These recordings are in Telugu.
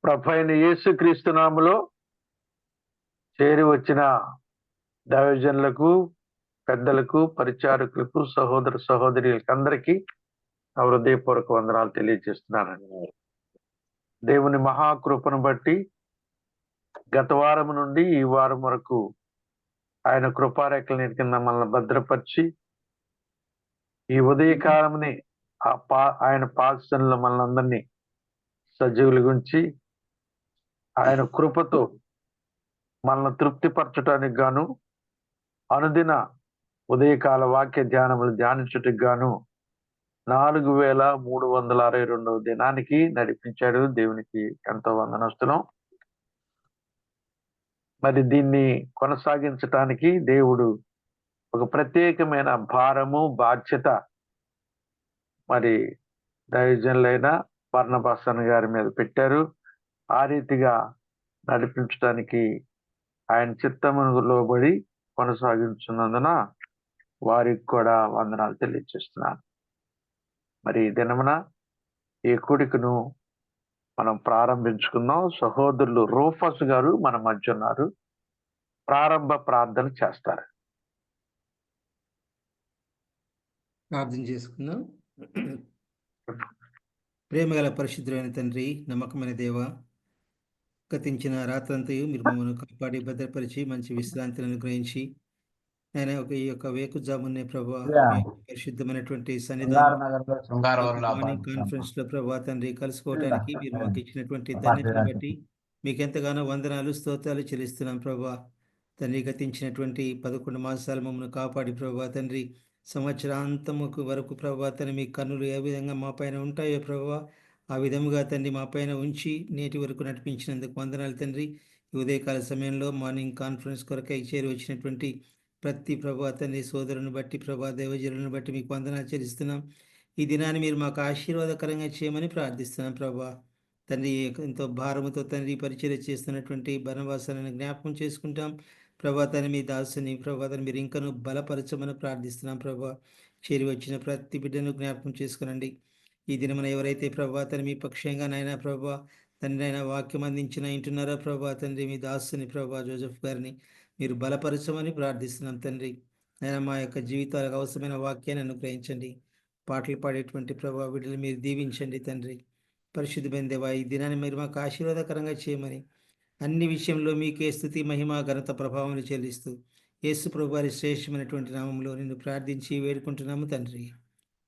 ప్రభైన యేసుక్రీస్తు నామములో చేరి వచ్చిన దైవజనులకు, పెద్దలకు, పరిచారకులకు, సహోదర సహోదరులకు అందరికీ నా హృదయపూర్వక వందనాలు తెలియజేస్తున్నానండి. దేవుని మహాకృపను బట్టి గత వారం నుండి ఈ వారం వరకు ఆయన కృపారేఖల నీటి కింద మనల్ని భద్రపరిచి ఈ ఉదయకాలముని ఆయన పాదశంలో మనల్ని సజీవుల గురించి ఆయన కృపతో మనల్ని తృప్తిపరచడానికి గాను అనుదిన ఉదయకాల వాక్య ధ్యానములు ధ్యానించుటకు గాను 4362 దినానికి నడిపించాడు. దేవునికి ఎంతో వందనస్తులం. మరి దీన్ని కొనసాగించటానికి దేవుడు ఒక ప్రత్యేకమైన భారము, బాధ్యత మరి దైవజనులైన బర్నబాస్ అన్న గారి మీద పెట్టారు. ఆ రీతిగా నడిపించడానికి ఆయన చిత్తమునకు లోబడి కొనసాగించున్నందున వారికి కూడా వందనాలు తెలియజేస్తున్నాను. మరి ఈ దినమున ఈ కూడికను మనం ప్రారంభించుకుందాం. సహోదరులు రూఫస్ గారు మన మధ్య ఉన్నారు. ప్రారంభ ప్రార్థన చేస్తారు. ప్రార్థన చేసుకుందాం. ప్రేమగల పరిశుద్ధులైన తండ్రి, నమ్మకమైన దేవ, గతించిన రాత్రంతయు మీరు మమ్మల్ని కాపాడి భద్రపరిచి మంచి విశ్రాంతిని అనుగ్రహించి ఆయన ఈ యొక్క వేకుజామునే ప్రభా పరిశుద్ధమైనటువంటి మార్నింగ్ కాన్ఫరెన్స్ లో ప్రభా తండ్రి కలుసుకోవడానికి మీరు మాకు ఇచ్చినటువంటి ధన్యతను బట్టి మీకు ఎంతగానో వందనాలు, స్తోత్రాలు చెల్లిస్తున్నాం ప్రభా తండ్రి. గతించినటువంటి 11 మాసాలు మమ్మల్ని కాపాడి ప్రభా తండ్రి సంవత్సరాంతముకు వరకు ప్రభా తండ్రి మీ కన్నులు ఏ విధంగా మా పైన ఉంటాయో ప్రభా ఆ విధముగా తండ్రి మా పైన ఉంచి నేటి వరకు నడిపించినందుకు వందనాలు తండ్రి. ఈ ఉదయకాల సమయంలో మార్నింగ్ కాన్ఫరెన్స్ కొరకై చేరి వచ్చినటువంటి ప్రతి ప్రభా తండ్రి సోదరుని బట్టి ప్రభా దేవజనులను బట్టి మీకు వందనాలు చెల్లిస్తున్నాం. ఈ దినాన్ని మీరు మాకు ఆశీర్వాదకరంగా చేయమని ప్రార్థిస్తున్నాం ప్రభా తండ్రి. ఎంతో భారముతో తండ్రి పరిచర్య చేస్తున్నటువంటి బర్నబాసాలను జ్ఞాపకం చేసుకుంటాం ప్రభా తండ్రి. మీ దాసుని ప్రభా తండ్రి మీరు ఇంకను బలపరచమని ప్రార్థిస్తున్నాం ప్రభా. చేరి వచ్చిన ప్రతి బిడ్డను జ్ఞాపకం చేసుకునండి. ఈ దినమున ఎవరైతే ప్రభా తండ్రి మీ పక్షంగా నాయన ప్రభా తండ్రి అయినా వాక్యం అందించిన ఇంటున్నారో ప్రభా తండ్రి మీ దాసుని ప్రభా జోసెఫ్ గారిని మీరు బలపరచమని ప్రార్థిస్తున్నాం తండ్రి. ఆయన మా యొక్క జీవితాలకు అవసరమైన వాక్యాన్ని అనుగ్రహించండి. పాటలు పాడేటువంటి ప్రభా బిడ్డలు మీరు దీవించండి తండ్రి. పరిశుద్ధమైన దేవా ఈ దినాన్ని మీరు మాకు ఆశీర్వాదకరంగా చేయమని అన్ని విషయంలో మీకే స్తుతి, మహిమ, ఘనత, ప్రభావం చెల్లిస్తూ యేసు ప్రభు వారి శ్రేష్టమైనటువంటి నామంలో నిన్ను ప్రార్థించి వేడుకుంటున్నాము తండ్రి.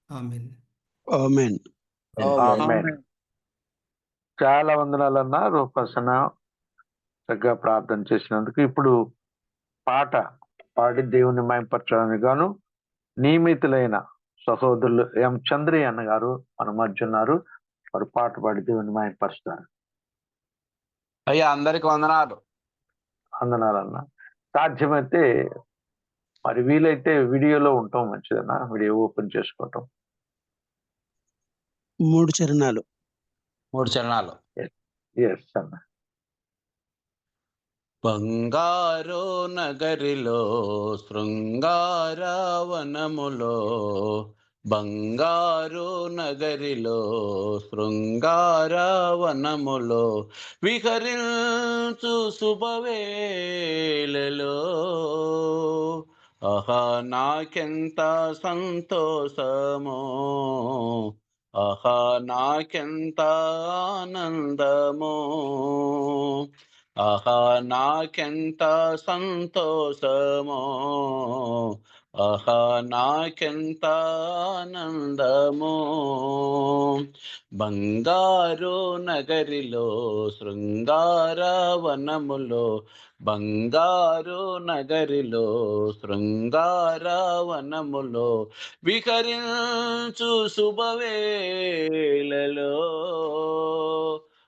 ఆమెన్. ఆమేన్. చాలా వందనాలన్నా రూపసన చక్కగా ప్రార్థన చేసినందుకు. ఇప్పుడు పాట పాడి దేవుని మయంపరచడానికి గాను నియమితులైన సహోదరులు ఎం చంద్రయ్య అన్న గారు మన మధ్య ఉన్నారు. వారు పాట పాడి దేవుని మయంపరుస్తారు. అయ్యా అందరికి వందనాలు. వందనాలన్నా. సాధ్యమైతే మరి వీలైతే వీడియోలో ఉంటాం మంచిదన్నా, వీడియో ఓపెన్ చేసుకోవటం. 3 చరణాలు. ఎస్ అన్న. బంగారు నగరిలో శృంగారవనములో, బంగారు నగరిలో శృంగారవనములో విహరించు శుభవేళలో ఆహా నాకెంత సంతోషమో, ఆహా నాకెంత ఆనందమో, ఆహా నాకెంత సంతోషమో, ఆహా నాకెంత ఆనందమో. బంగారు నగరిలో శృంగారవనములో, బంగారు నగరిలో శృంగారవనములో విహరించు శుభవేళలో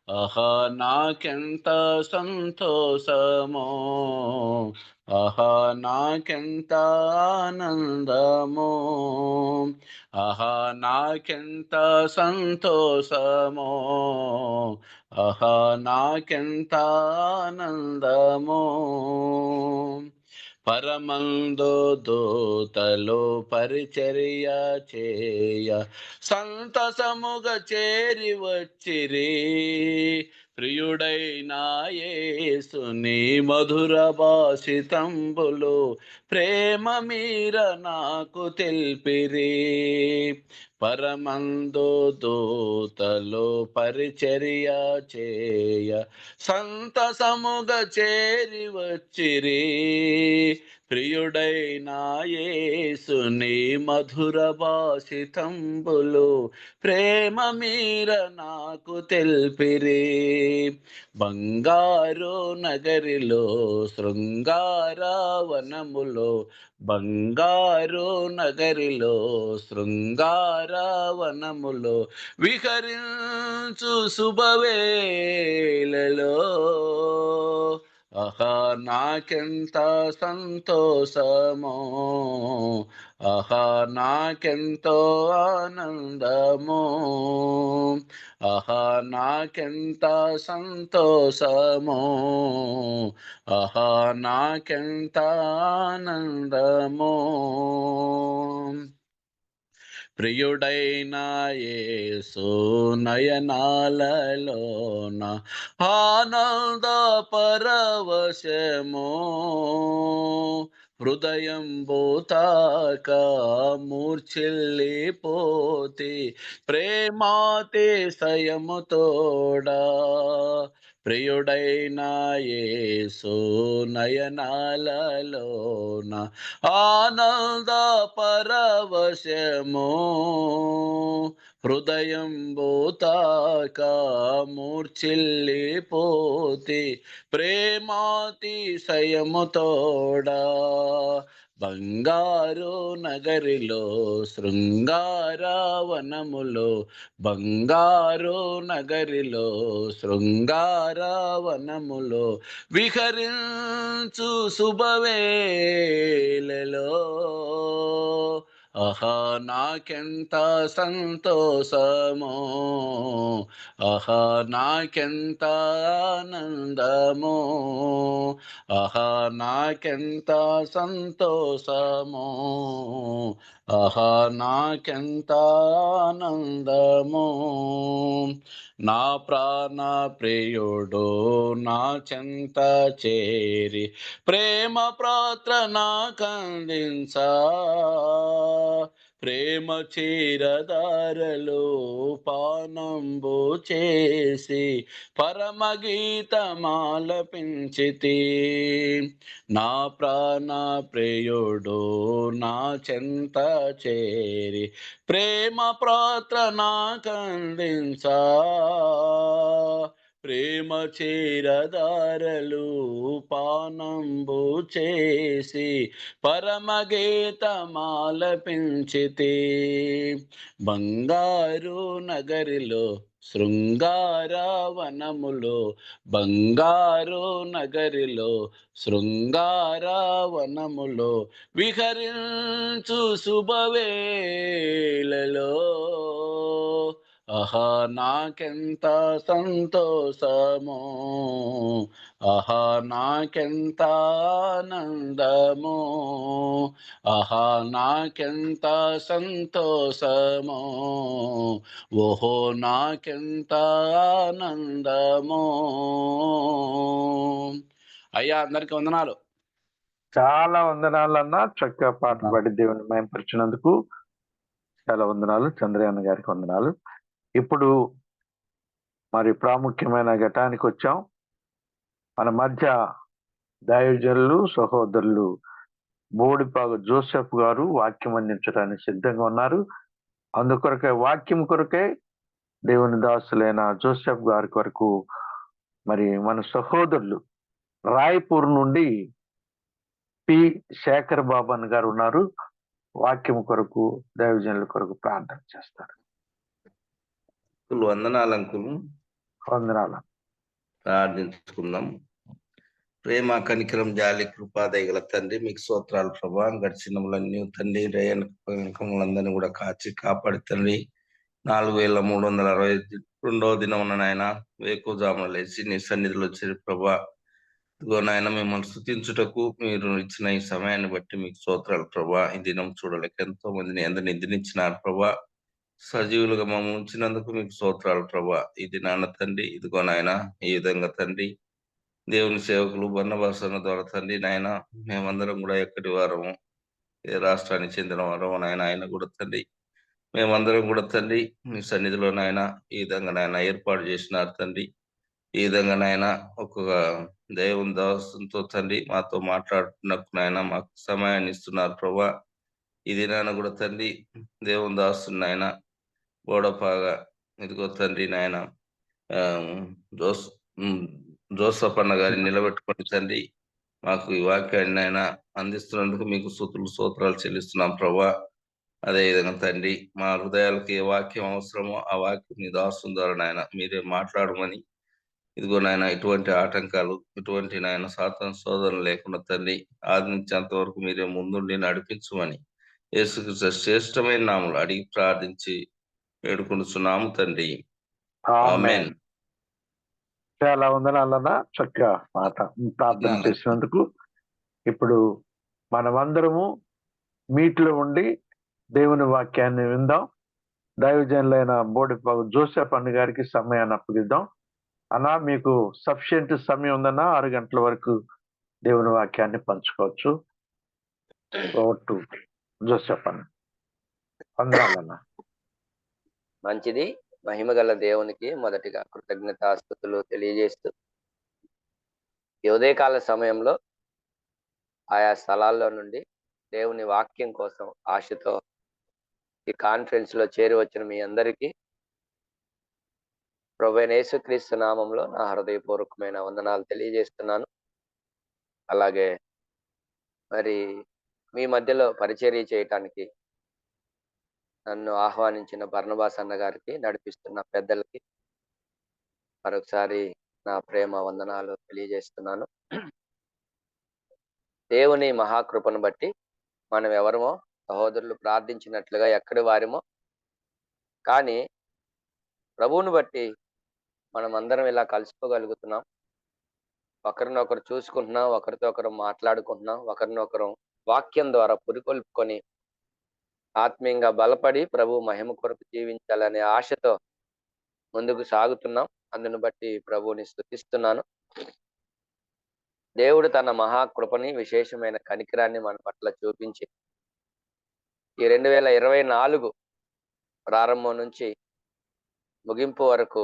ఆహా నాకెంత సంతోషమో, ఆహా నాకెంత ఆనందమో, ఆహా నాకెంత సంతోషమో, ఆహా నాకెంత ఆనందమో. పరమందో దూతలో పరిచర్య చేయ సంతసముగ చేరి వచ్చిరి, ప్రియుడైన యేసుని మధుర భాషితంబులు ప్రేమ మీర నాకు తెల్పిరి. పరమందు దూతలు పరిచర్య చేయ సంతసముగా చేరి వచ్చిరి. ప్రియుడైన యేసుని మధుర భాషితంబులు ప్రేమ మీర నాకు తెల్పిరి. బంగారు నగరిలో శృంగార వనములో, బంగారు నగరిలో శృంగార వనములో విహరించు శుభవేళలో ఆహా నాకెంత సంతోషమో, ఆహా నాకెంతో ఆనందమో, ఆహా నాకెంత సంతోషమో, ఆహా నాకెంత ఆనందమో. ప్రియుడైన యేసు నయనాలలోన ఆనంద పరవశము, హృదయం భూతాక మూర్ఛిల్లిపోతి ప్రేమాతిశయము తోడా. ప్రియుడైన యేసు నయనాలలోన ఆనంద పరవశము, హృదయం భూతాక మూర్ఛిల్లిపోతి ప్రేమాతిశయము తోడా. బంగారు నగరిలో శృంగార వనములో, బంగారు నగరిలో శృంగార వనములో విహరించు శుభవేళలో ఆహా నాకెంత సంతోషమో, ఆహా నాకెంత ఆనందమో, ఆహా నాకెంత సంతోషమో, ఆహా నాకెంత ఆనందమో. నా ప్రాణ ప్రియుడు నా చెంత చేరి ప్రేమ ప్రార్థన కందించా. ప్రేమ చీరదారలు పానంబు చేసి పరమగీతమాలపించితి. నా ప్రాణ ప్రియుడు నా చెంత చేరి ప్రేమ ప్రార్థన కందించా. ప్రేమ చీరదారలు పానంబు చేసి పరమగీతమాలపించితి. బంగారు నగరిలో శృంగార వనములో, బంగారు నగరిలో శృంగార వనములో విహరించు శుభవేళలో ఆహా నాకెంత సంతోషమో, ఆహా నాకెంత ఆనందమో, ఆహా నాకెంత సంతోషమో, ఓహో నాకెంత ఆనందమో. అయ్యా అందరికి వందనాలు. చాలా వందనాలన్నా, చక్కగా పాట పాడి దేవుని మయంపరిచినందుకు చాలా వందనాలు. చంద్రయాన్ గారికి వందనాలు. ఇప్పుడు మరి ప్రాముఖ్యమైన ఘటానికి వచ్చాం. మన మధ్య దైవజనులు సహోదరులు బోడిపాగు జోసెఫ్ గారు వాక్యం అందించడానికి సిద్ధంగా ఉన్నారు. అందుకొరకే వాక్యం కొరకే దేవుని దాసులైన జోసెఫ్ గారి కొరకు మరి మన సహోదరులు రాయపూర్ నుండి పి శేఖర్ బాబన్ గారు ఉన్నారు. వాక్యం కొరకు దైవజనుల కొరకు ప్రార్థన చేస్తారు. వందనాలు అంకులు. వందనాలు. ప్రార్థించుకుందాం. ప్రేమ కనికరం జాలి కృపా దయగల తండ్రి మీకు స్తోత్రాలు ప్రభా. గడిచినములన్నీ తండ్రి రేయనకములందరినీ కూడా కాచి కాపాడి తండ్రి 4362వ దినం ఉన్న నాయన వేకుజామున లేచి నీ సన్నిధిలో వచ్చి ప్రభా ఇదిగో నాయన మిమ్మల్ని స్తుతించుటకు మీరు ఇచ్చిన ఈ సమయాన్ని బట్టి మీకు స్తోత్రాలు ప్రభా. ఈ దినం చూడలేక ఎంతో మందిని అందరిని నిద్రించినారు ప్రభా. సజీవులుగా మమ్మల్ని ఉంచినందుకు మీకు స్తోత్రాలు ప్రభా. ఇది నాన్న తండ్రి, ఇదిగో నాయన, ఈ విధంగా తండ్రి దేవుని సేవకులు బన్నబాసన ద్వారా తండ్రి నాయన, మేమందరం కూడా ఎక్కడి వారము, ఏ రాష్ట్రానికి చెందిన వారము నాయన, ఆయన కూడా తండ్రి మేమందరం కూడా తండ్రి మీ సన్నిధిలో నాయన ఈ విధంగా నాయన ఏర్పాటు చేసినారు తండ్రి. ఈ విధంగా నాయన ఒక్కొక్క దేవుని దాసుతో తండ్రి మాతో మాట్లాడుతున్నప్పుడు నాయన మాకు సమయాన్ని ఇస్తున్నారు ప్రభా. ఇది నాయన కూడా తండ్రి దేవుని దాసు నాయన బోడపాగా ఇదిగో తండ్రి నాయన ఆ, జోస్ ఉమ్, జోసఫ్ అన్న గారిని నిలబెట్టుకొని తండ్రి మాకు ఈ వాక్యాన్ని ఆయన అందిస్తున్నందుకు మీకు స్తోత్రాలు చెల్లిస్తున్నాం ప్రభా. అదే విధంగా తండ్రి మా హృదయాలకు ఏ వాక్యం అవసరమో ఆ వాక్యం మీ దాసుని ద్వారా నాయన మీరే మాట్లాడమని, ఇదిగో నాయన ఇటువంటి ఆటంకాలు, ఇటువంటి నాయన సాతాను శోధనలు లేకుండా తండ్రి ఆదించేంత వరకు మీరే ముందుండి నడిపించమని యేసుక్రీస్తు శ్రేష్టమైన నామములో అడిగి ప్రార్థించి వేడుకొనుచున్నాము తండ్రి. ఆమేన్. ఆమేన్. చాలా వందనాలన్నా, చక్కగా ప్రార్థన చేసినందుకు. ఇప్పుడు మనమందరము మీట్లో ఉండి దేవుని వాక్యాన్ని విందాం. దైవజనులైన బోడిపాగు జోసెఫ్ అన్న గారికి సమయాన్ని అప్పగిద్దాం. అన్నా, మీకు సఫిషియెంట్ సమయం ఉందన్నా 6 గంటల వరకు దేవుని వాక్యాన్ని పంచుకోవచ్చు. ఓవర్ టు జోసెఫ్ అన్న. వందనాలన్నా. మంచిది. మహిమగల దేవునికి మొదటిగా కృతజ్ఞతాస్తుతులు తెలియజేస్తూ ఈ ఉదయకాల సమయంలో ఆయా స్థలాల్లో నుండి దేవుని వాక్యం కోసం ఆశతో ఈ కాన్ఫరెన్స్ లో చేరి వచ్చిన మీ అందరికీ ప్రభువైన యేసుక్రీస్తు నామంలో నా హృదయపూర్వకమైన వందనాలు తెలియజేస్తున్నాను. అలాగే మరి మీ మధ్యలో పరిచర్య చేయటానికి నన్ను ఆహ్వానించిన బర్నబాస్ అన్న గారికి, నడిపిస్తున్న పెద్దలకి మరొకసారి నా ప్రేమ వందనాలు తెలియజేస్తున్నాను. దేవుని మహాకృపను బట్టి మనం ఎవరమో సహోదరులు ప్రార్థించినట్లుగా ఎక్కడి వారిమో, కానీ ప్రభువుని బట్టి మనం అందరం ఇలా కలుసుకోగలుగుతున్నాం. ఒకరినొకరు చూసుకుంటున్నాం, ఒకరితో ఒకరు మాట్లాడుకుంటున్నాం, ఒకరినొకరు వాక్యం ద్వారా పురికొల్పుకొని ఆత్మీయంగా బలపడి ప్రభు మహిమ కొరకు జీవించాలనే ఆశతో ముందుకు సాగుతున్నాం. అందును బట్టి ప్రభువుని స్తుతిస్తున్నాను. దేవుడు తన మహాకృపని, విశేషమైన కనికరాన్ని మన పట్ల చూపించి ఈ 2024 ప్రారంభం నుంచి ముగింపు వరకు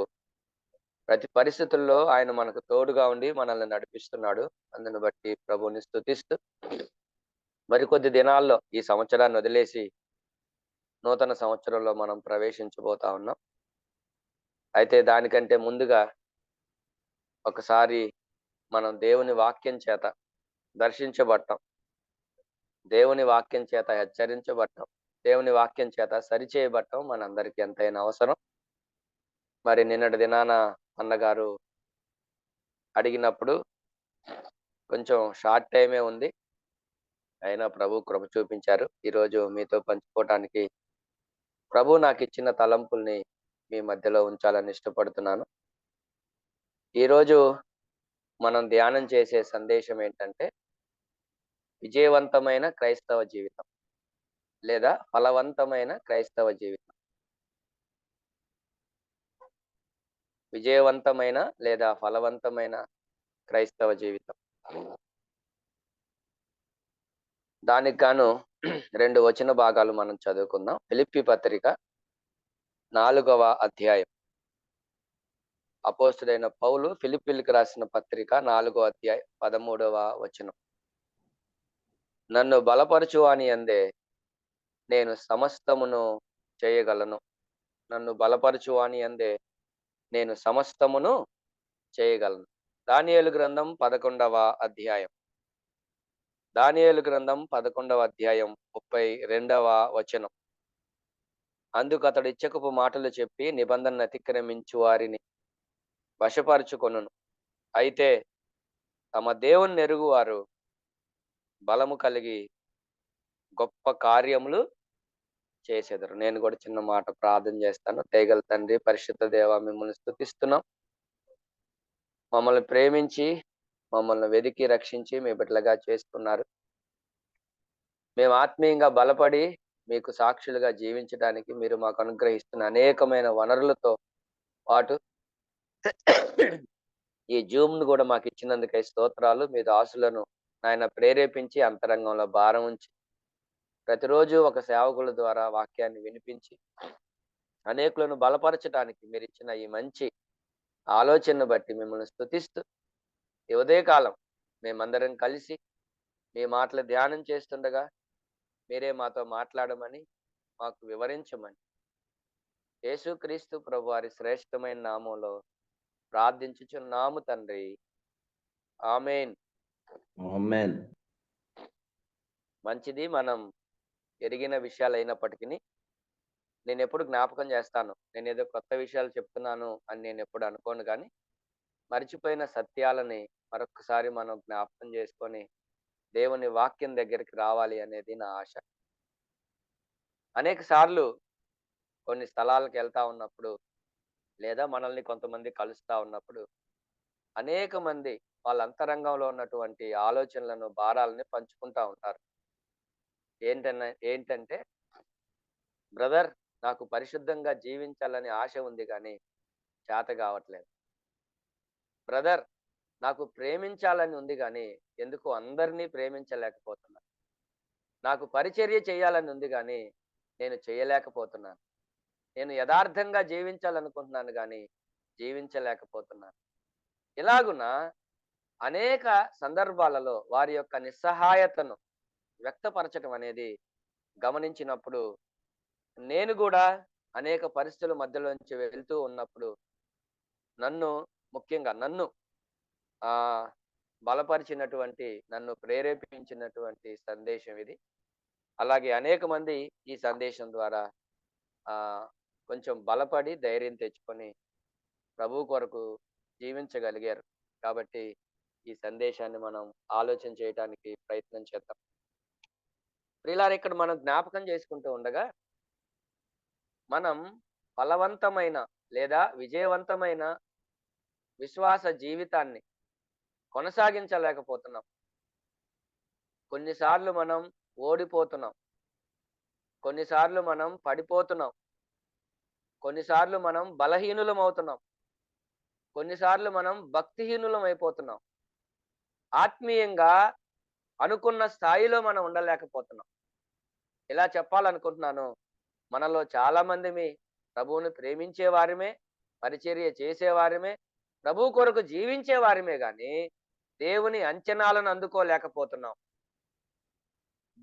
ప్రతి పరిస్థితుల్లో ఆయన మనకు తోడుగా ఉండి మనల్ని నడిపిస్తున్నాడు. అందును బట్టి ప్రభువుని స్తుతిస్తూ మరికొద్ది దినాల్లో ఈ సంవత్సరాన్ని వదిలేసి నూతన సంవత్సరంలో మనం ప్రవేశించబోతా ఉన్నాం. అయితే దానికంటే ముందుగా ఒకసారి మనం దేవుని వాక్యం చేత దర్శించబడటం, దేవుని వాక్యం చేత హెచ్చరించబడటం, దేవుని వాక్యం చేత సరిచేయబడటం మనందరికీ ఎంతైనా అవసరం. మరి నిన్నటి దినాన అన్నగారు అడిగినప్పుడు కొంచెం షార్ట్ టైమే ఉంది, అయినా ప్రభు కృప చూపించారు. ఈరోజు మీతో పంచుకోవటానికి ప్రభు నాకు ఇచ్చిన తలంపుల్ని మీ మధ్యలో ఉంచాలని ఇష్టపడుతున్నాను. ఈరోజు మనం ధ్యానం చేసే సందేశం ఏంటంటే విజయవంతమైన క్రైస్తవ జీవితం లేదా ఫలవంతమైన క్రైస్తవ జీవితం. విజయవంతమైన లేదా ఫలవంతమైన క్రైస్తవ జీవితం. దానికి గాను 2 వచన భాగాలు మనం చదువుకుందాం. ఫిలిప్పీ పత్రిక 4వ అధ్యాయం. అపోస్తుడైన పౌలు ఫిలిప్పీలకు రాసిన పత్రిక 4వ అధ్యాయం 13వ వచనం. నన్ను బలపరచువాని యందే నేను సమస్తమును చేయగలను. నన్ను బలపరచువాని యందే నేను సమస్తమును చేయగలను. దానియేలు గ్రంథం 11వ అధ్యాయం. దానియేలు గ్రంథం 11వ అధ్యాయం 32వ వచనం. అందుకు అతడు ఇచ్చకపు మాటలు చెప్పి నిబంధనను అతిక్రమించు వారిని వశపరుచుకొనును. అయితే తమ దేవుని ఎరుగువారు బలము కలిగి గొప్ప కార్యములు చేసేదరు. నేను కూడా చిన్న మాట ప్రార్థన చేస్తాను. దయగల తండ్రి, పరిశుద్ధ దేవా, మిమ్మల్ని స్తుతిస్తున్నాం. మమ్మల్ని ప్రేమించి మమ్మల్ని వెదికి రక్షించి మీ బిడ్డలుగా చేస్తున్నారు. మేము ఆత్మీయంగా బలపడి మీకు సాక్షులుగా జీవించడానికి మీరు మాకు అనుగ్రహిస్తున్న అనేకమైన వనరులతో పాటు ఈ జూమ్ ను కూడా మాకు ఇచ్చినందుకై స్తోత్రాలు. మీ దాసులను నాయన ప్రేరేపించి అంతరంగంలో భారం ఉంచి ప్రతిరోజు ఒక సేవకుల ద్వారా వాక్యాన్ని వినిపించి అనేకులను బలపరచడానికి మీరు ఇచ్చిన ఈ మంచి ఆలోచనను బట్టి మిమ్మల్ని స్తుతిస్తూ ఈ ఉదయకాలం మేమందరం కలిసి మీ మాటలు ధ్యానం చేస్తుండగా మీరే మాతో మాట్లాడమని మాకు వివరించమని యేసుక్రీస్తు ప్రభు వారి శ్రేష్టమైన నామంలో ప్రార్థించుచున్నాము తండ్రి. ఆమేన్. ఆమేన్. మంచిది. మనం ఎరిగిన విషయాలు అయినప్పటికీ నేను ఎప్పుడు జ్ఞాపకం చేస్తాను. నేను ఏదో కొత్త విషయాలు చెప్తున్నాను అని నేను ఎప్పుడు అనుకోను, కానీ మర్చిపోయిన సత్యాలని మరొకసారి మనం జ్ఞాపకం చేసుకొని దేవుని వాక్యం దగ్గరికి రావాలి అనేది నా ఆశ. అనేక సార్లు కొన్ని స్థలాలకు వెళ్తా ఉన్నప్పుడు లేదా మనల్ని కొంతమంది కలుస్తా ఉన్నప్పుడు అనేక మంది వాళ్ళ అంతరంగంలో ఉన్నటువంటి ఆలోచనలను, భారాలని పంచుకుంటా ఉంటారు. ఏంటంటే బ్రదర్, నాకు పరిశుద్ధంగా జీవించాలని ఆశ ఉంది కానీ చేత కావట్లేదు. బ్రదర్, నాకు ప్రేమించాలని ఉంది కానీ ఎందుకు అందరినీ ప్రేమించలేకపోతున్నా. నాకు పరిచర్య చేయాలని ఉంది కానీ నేను చేయలేకపోతున్నాను. నేను యథార్థంగా జీవించాలనుకుంటున్నాను కానీ జీవించలేకపోతున్నాను. ఇలాగున అనేక సందర్భాలలో వారి యొక్క నిస్సహాయతను వ్యక్తపరచడం అనేది గమనించినప్పుడు, నేను కూడా అనేక పరిస్థితుల మధ్యలోంచి వెళ్తూ ఉన్నప్పుడు ముఖ్యంగా నన్ను బలపరిచినటువంటి, నన్ను ప్రేరేపించినటువంటి సందేశం ఇది. అలాగే అనేక మంది ఈ సందేశం ద్వారా కొంచెం బలపడి ధైర్యం తెచ్చుకొని ప్రభు కొరకు జీవించగలిగారు. కాబట్టి ఈ సందేశాన్ని మనం ఆలోచన చేయడానికి ప్రయత్నం చేద్దాం. ప్రియులారా, ఇక్కడ మనం జ్ఞాపకం చేసుకుంటూ ఉండగా మనం ఫలవంతమైన లేదా విజయవంతమైన విశ్వాస జీవితాన్ని కొనసాగించలేకపోతున్నాం. కొన్నిసార్లు మనం ఓడిపోతున్నాం, కొన్నిసార్లు మనం పడిపోతున్నాం, కొన్నిసార్లు మనం బలహీనులం అవుతున్నాం, కొన్నిసార్లు మనం భక్తిహీనులం అయిపోతున్నాం. ఆత్మీయంగా అనుకున్న స్థాయిలో మనం ఉండలేకపోతున్నాం. ఇలా చెప్పాలనుకుంటున్నాను, మనలో చాలా మంది ప్రభువుని ప్రేమించే వారిమే, పరిచర్య చేసేవారిమే, ప్రభు కొరకు జీవించే వారిమే కానీ దేవుని అంచనాలను అందుకోలేకపోతున్నాం.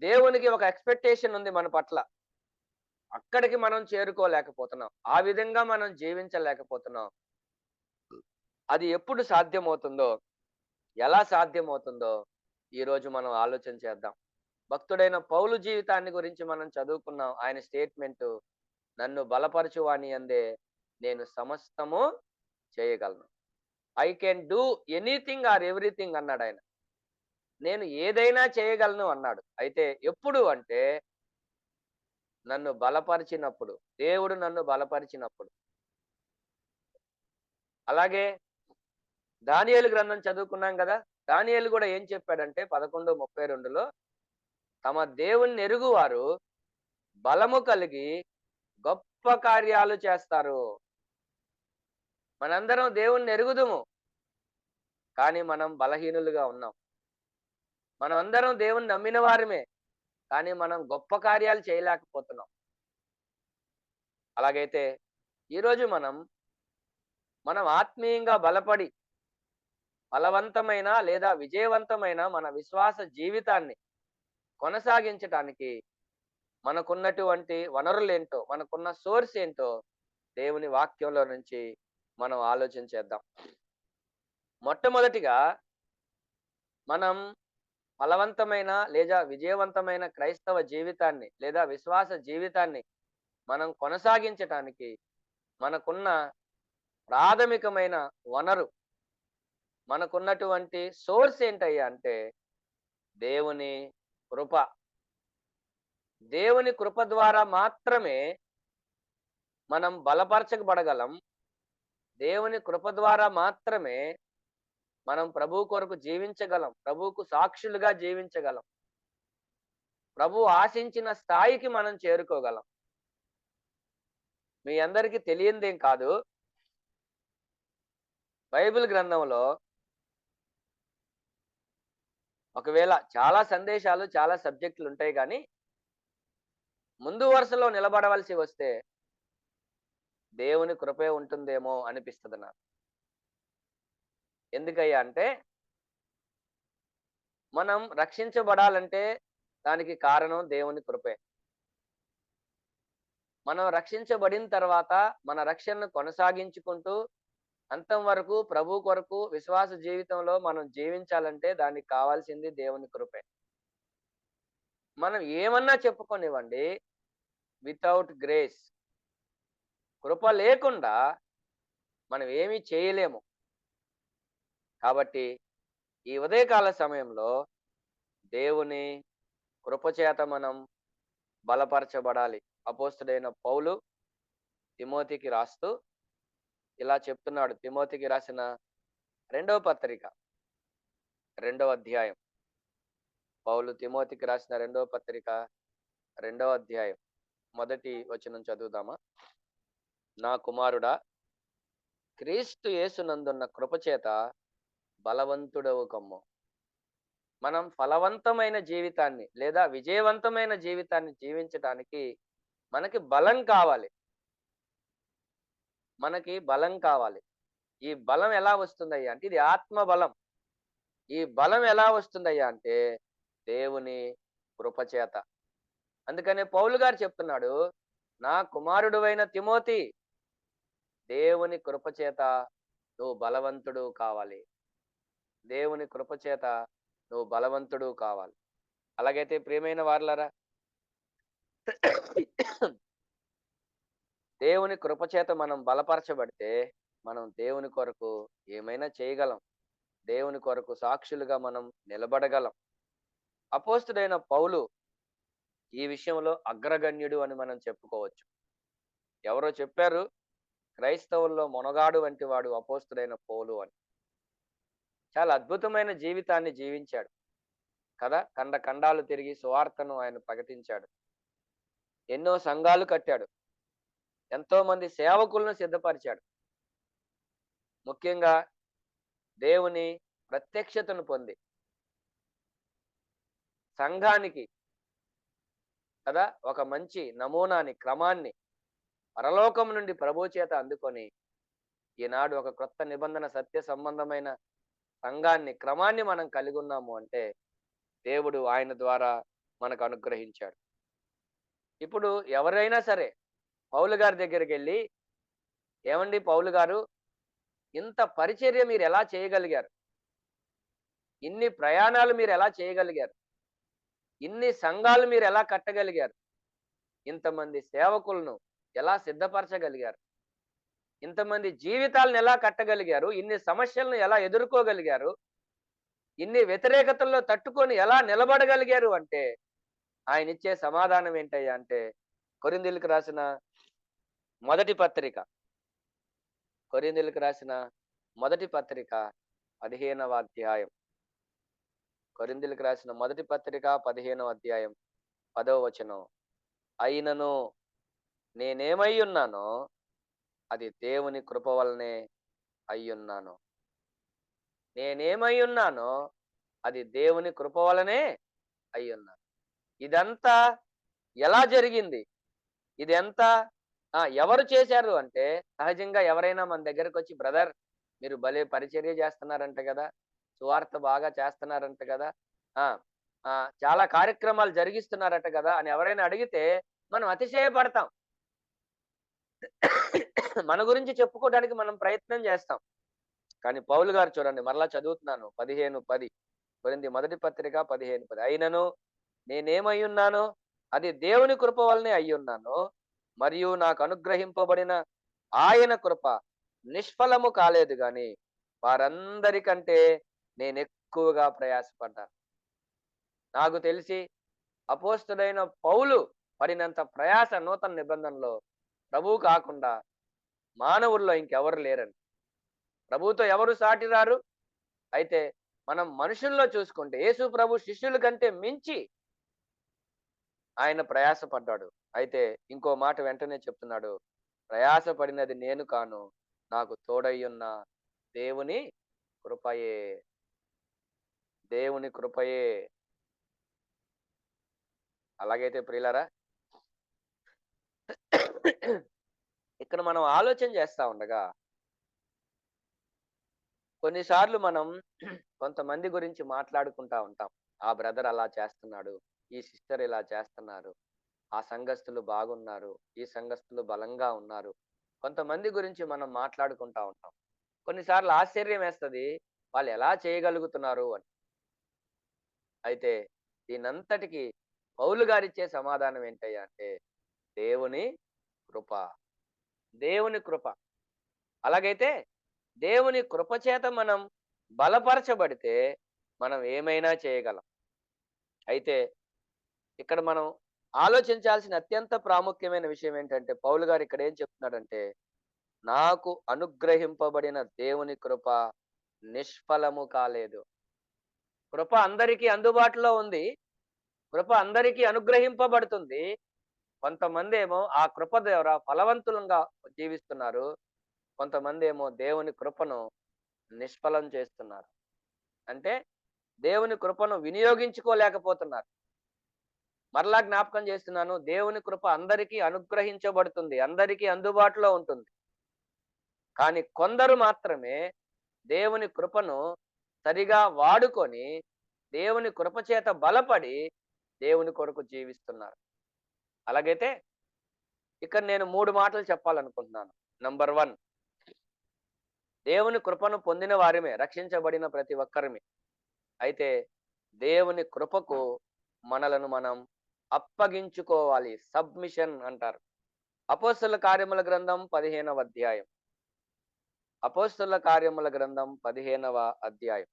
దేవునికి ఒక ఎక్స్పెక్టేషన్ ఉంది మన పట్ల, అక్కడికి మనం చేరుకోలేకపోతున్నాం. ఆ విధంగా మనం జీవించలేకపోతున్నాం. అది ఎప్పుడు సాధ్యమవుతుందో, ఎలా సాధ్యమవుతుందో ఈరోజు మనం ఆలోచన చేద్దాం. భక్తుడైన పౌలు జీవితాన్ని గురించి మనం చదువుకున్నాం. ఆయన స్టేట్మెంట్, నన్ను బలపరచువాని అందే నేను సమస్తము చేయగలను. I can do anything or everything అన్నాడు ఆయన. నేను ఏదైనా చేయగలను అన్నాడు. అయితే ఎప్పుడు అంటే నన్ను బలపరిచినప్పుడు, దేవుడు నన్ను బలపరిచినప్పుడు. అలాగే దానియేలు గ్రంథం చదువుకున్నాం కదా. దానియేలు కూడా ఏం చెప్పాడంటే 11:32లో, తమ దేవుణ్ణి ఎరుగువారు బలము కలిగి గొప్ప కార్యాలు చేస్తారు. మనందరం దేవుణ్ణి ఎరుగుదుము, కానీ మనం బలహీనులుగా ఉన్నాం. మనం అందరం దేవుణ్ణి నమ్మిన వారమే, కానీ మనం గొప్ప కార్యాలు చేయలేకపోతున్నాం. అలాగైతే ఈరోజు మనం ఆత్మీయంగా బలపడి బలవంతమైన లేదా విజయవంతమైన మన విశ్వాస జీవితాన్ని కొనసాగించడానికి మనకున్నటువంటి వనరులేంటో, మనకున్న సోర్స్ ఏంటో దేవుని వాక్యంలో నుంచి మనం ఆలోచన చేద్దాం. మొట్టమొదటిగా మనం ఫలవంతమైన లేదా విజయవంతమైన క్రైస్తవ జీవితాన్ని లేదా విశ్వాస జీవితాన్ని మనం కొనసాగించటానికి మనకున్న ప్రాథమికమైన వనరు, మనకున్నటువంటి సోర్స్ ఏంటయ్యా అంటే దేవుని కృప. దేవుని కృప ద్వారా మాత్రమే మనం బలపరచబడగలం. దేవుని కృప ద్వారా మాత్రమే మనం ప్రభు కొరకు జీవించగలం, ప్రభువుకు సాక్షులుగా జీవించగలం. ప్రభు ఆశించిన స్థాయికి మనం చేరుకోగలం. మీ అందరికీ తెలియందేం కాదు, బైబిల్ గ్రంథంలో ఒకవేళ చాలా సందేశాలు, చాలా సబ్జెక్టులు ఉంటాయి కానీ ముందు వరుసలో నిలబడవలసి వస్తే దేవుని కృపే ఉంటుందేమో అనిపిస్తుంది నాకు. ఎందుకయ్యా అంటే మనం రక్షించబడాలంటే దానికి కారణం దేవుని కృపే. మనం రక్షించబడిన తర్వాత మన రక్షణను కొనసాగించుకుంటూ అంతం వరకు ప్రభు కొరకు విశ్వాస జీవితంలో మనం జీవించాలంటే దానికి కావాల్సింది దేవుని కృపే. మనం ఏమన్నా చెప్పుకోనివ్వండి, వితౌట్ గ్రేస్, కృప లేకుండా మనం ఏమీ చేయలేము. కాబట్టి ఈ ఉదయకాల సమయంలో దేవుని కృపచేత మనం బలపరచబడాలి. అపోస్తుడైన పౌలు తిమోతికి రాస్తూ ఇలా చెప్తున్నాడు. తిమోతికి రాసిన 2వ పత్రిక 2వ అధ్యాయం. పౌలు తిమోతికి రాసిన 2వ పత్రిక 2వ అధ్యాయం 1వ వచనం చదువుదామా? నా కుమారుడా, క్రీస్తు యేసునందున్న కృపచేత బలవంతుడవు కమ్ము. మనం ఫలవంతమైన జీవితాన్ని లేదా విజయవంతమైన జీవితాన్ని జీవించడానికి మనకి బలం కావాలి. మనకి బలం కావాలి. ఈ బలం ఎలా వస్తుందయ్యా అంటే ఇది ఆత్మ బలం. ఈ బలం ఎలా వస్తుందయ్యా అంటే దేవుని కృపచేత. అందుకనే పౌలు గారు చెప్తున్నాడు, నా కుమారుడువైన తిమోతి, దేవుని కృపచేత నువ్వు బలవంతుడు కావాలి. దేవుని కృపచేత నువ్వు బలవంతుడు కావాలి. అలాగైతే ప్రియమైన వారలారా, దేవుని కృపచేత మనం బలపరచబడితే మనం దేవుని కొరకు ఏమైనా చేయగలం. దేవుని కొరకు సాక్షులుగా మనం నిలబడగలం. అపోస్తుడైన పౌలు ఈ విషయంలో అగ్రగణ్యుడు అని మనం చెప్పుకోవచ్చు. ఎవరో చెప్పారు, క్రైస్తవుల్లో మొనగాడు వంటి వాడు అపోస్తుడైన పౌలు అని. చాలా అద్భుతమైన జీవితాన్ని జీవించాడు కదా. ఖండాలు తిరిగి సువార్తను ఆయన ప్రకటించాడు. ఎన్నో సంఘాలు కట్టాడు. ఎంతో మంది సేవకులను సిద్ధపరిచాడు. ముఖ్యంగా దేవుని ప్రత్యక్షతను పొంది సంఘానికి కదా ఒక మంచి నమూనాని, క్రమాన్ని పరలోకం నుండి ప్రభు చేత అందుకొని ఈనాడు ఒక క్రొత్త నిబంధన సత్య సంబంధమైన సంఘాన్ని, క్రమాన్ని మనం కలిగి ఉన్నాము అంటే దేవుడు ఆయన ద్వారా మనకు అనుగ్రహించాడు. ఇప్పుడు ఎవరైనా సరే పౌలు గారి దగ్గరికి వెళ్ళి, ఏమండి పౌలు గారు, ఇంత పరిచర్య మీరు ఎలా చేయగలిగారు? ఇన్ని ప్రయాణాలు మీరు ఎలా చేయగలిగారు? ఇన్ని సంఘాలు మీరు ఎలా కట్టగలిగారు? ఇంతమంది సేవకులను ఎలా సిద్ధపరచగలిగారు? ఇంతమంది జీవితాలను ఎలా కట్టగలిగారు? ఇన్ని సమస్యలను ఎలా ఎదుర్కోగలిగారు? ఇన్ని వ్యతిరేకతల్లో తట్టుకొని ఎలా నిలబడగలిగారు అంటే ఆయన ఇచ్చే సమాధానం ఏంటయ్యా అంటే కొరింథీయులకు రాసిన మొదటి పత్రిక 15వ అధ్యాయం. కొరింథీయులకు రాసిన మొదటి పత్రిక 15వ అధ్యాయం 10వ వచనం. అయినను నేనేమై ఉన్నానో అది దేవుని కృప వలనే అయ్యున్నాను. నేనేమై ఉన్నానో అది దేవుని కృప వలనే అయ్యున్నాను. ఇదంతా ఎలా జరిగింది? ఇదంతా ఎవరు చేశారు అంటే సహజంగా ఎవరైనా మన దగ్గరకు వచ్చి, బ్రదర్ మీరు భలే పరిచర్య చేస్తున్నారంట కదా, సువార్త బాగా చేస్తున్నారంట కదా, చాలా కార్యక్రమాలు జరిగిస్తున్నారట కదా అని ఎవరైనా అడిగితే మనం అతిశయపడతాం. మన గురించి చెప్పుకోవడానికి మనం ప్రయత్నం చేస్తాం. కానీ పౌలు గారు చూడండి, మరలా చదువుతున్నాను 15:10 కొరింథీ మొదటి పత్రిక 15:10. అయినను నేనేమై ఉన్నానో అది దేవుని కృప వలనే అయ్యున్నాను, మరియు నాకు అనుగ్రహింపబడిన ఆయన కృప నిష్ఫలము కాలేదు గాని వారందరికంటే నేను ఎక్కువగా ప్రయాసపడ్డాను. నాకు తెలిసి అపోస్తుడైన పౌలు పడినంత ప్రయాస నూతన నిబంధనలో ప్రభువు కాకుండా మానవుల్లో ఇంకెవరు లేరండి. ప్రభువుతో ఎవరు సాటి రారు. అయితే మనం మనుషుల్లో చూసుకుంటే యేసు ప్రభు శిష్యుల కంటే మించి ఆయన ప్రయాసపడ్డాడు. అయితే ఇంకో మాట వెంటనే చెప్తున్నాడు, ప్రయాసపడినది నేను కాను, నాకు తోడయ్యున్న దేవుని కృపయే. దేవుని కృపయే. అలాగైతే ప్రియులారా, ఇక్కడ మనం ఆలోచన చేస్తా ఉండగా కొన్నిసార్లు మనం కొంతమంది గురించి మాట్లాడుకుంటా ఉంటాం. ఆ బ్రదర్ అలా చేస్తున్నాడు, ఈ సిస్టర్ ఇలా చేస్తున్నారు, ఆ సంఘస్థులు బాగున్నారు, ఈ సంఘస్థులు బలంగా ఉన్నారు. కొంతమంది గురించి మనం మాట్లాడుకుంటా ఉంటాం. కొన్నిసార్లు ఆశ్చర్యం వేస్తది, వాళ్ళు ఎలా చేయగలుగుతున్నారు అని. అయితే దీనంతటికి పౌలు గారిచ్చే సమాధానం ఏంటయ్యా అంటే, దేవుని కృప. దేవుని కృప. అలాగైతే దేవుని కృప చేత మనం బలపరచబడితే మనం ఏమైనా చేయగలం. అయితే ఇక్కడ మనం ఆలోచించాల్సిన అత్యంత ప్రాముఖ్యమైన విషయం ఏంటంటే, పౌలు గారు ఇక్కడ ఏం చెప్తున్నాడంటే, నాకు అనుగ్రహింపబడిన దేవుని కృప నిష్ఫలము కాలేదు. కృప అందరికీ అందుబాటులో ఉంది. కృప అందరికీ అనుగ్రహింపబడుతుంది. కొంతమంది ఏమో ఆ కృప ద్వారా ఫలవంతులంగా జీవిస్తున్నారు. కొంతమంది ఏమో దేవుని కృపను నిష్ఫలం చేస్తున్నారు. అంటే దేవుని కృపను వినియోగించుకోలేకపోతున్నారు. మరలా జ్ఞాపకం చేస్తున్నాను, దేవుని కృప అందరికీ అనుగ్రహించబడుతుంది, అందరికీ అందుబాటులో ఉంటుంది. కానీ కొందరు మాత్రమే దేవుని కృపను సరిగా వాడుకొని దేవుని కృప చేత బలపడి దేవుని కొరకు జీవిస్తున్నారు. అలాగైతే ఇక్కడ నేను 3 మాటలు చెప్పాలనుకుంటున్నాను. నంబర్ 1, దేవుని కృపను పొందిన వారిమే, రక్షించబడిన ప్రతి ఒక్కరిమే. అయితే దేవుని కృపకు మనలను మనం అప్పగించుకోవాలి. సబ్మిషన్ అంటారు. అపోస్తలుల కార్యముల గ్రంథం 15వ అధ్యాయం. అపోస్తలుల కార్యముల గ్రంథం 15వ అధ్యాయం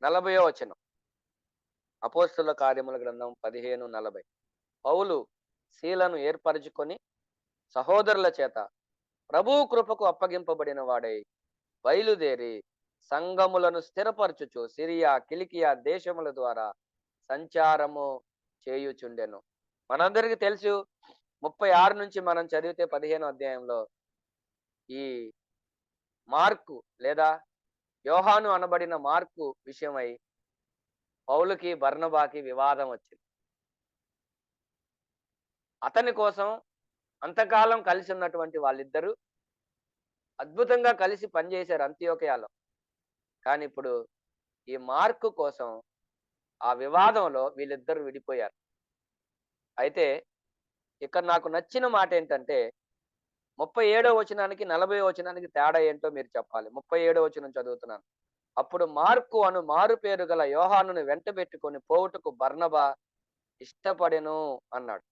40వ వచనం. అపోస్తలుల కార్యముల గ్రంథం 15:40. పౌలు శీలను ఏర్పరచుకొని సహోదరుల చేత ప్రభువు కృపకు అప్పగింపబడిన వాడై బయలుదేరి సంఘములను స్థిరపరచుచు సిరియా కిలికియా దేశముల ద్వారా సంచారము చేయుచుండెను. మనందరికీ తెలుసు, 36 నుంచి మనం చదివితే 15వ అధ్యాయంలో ఈ మార్కు లేదా యోహాను అనబడిన మార్కు విషయమై పౌలుకి బర్నబాకి వివాదం వచ్చింది. అతని కోసం అంతకాలం కలిసి ఉన్నటువంటి వాళ్ళిద్దరూ అద్భుతంగా కలిసి పనిచేశారు అంతియోకయలో. కానీ ఇప్పుడు ఈ మార్కు కోసం ఆ వివాదంలో వీళ్ళిద్దరూ విడిపోయారు. అయితే ఇక్కడ నాకు నచ్చిన మాట ఏంటంటే, 37వ వచనానికి 40వ వచనానికి తేడా ఏంటో మీరు చెప్పాలి. 37వ వచనం చదువుతున్నాను. అప్పుడు మార్కు అను మారు పేరు గల యోహానును వెంటబెట్టుకొని పోవుటకు బర్నబా ఇష్టపడెను అన్నాడు.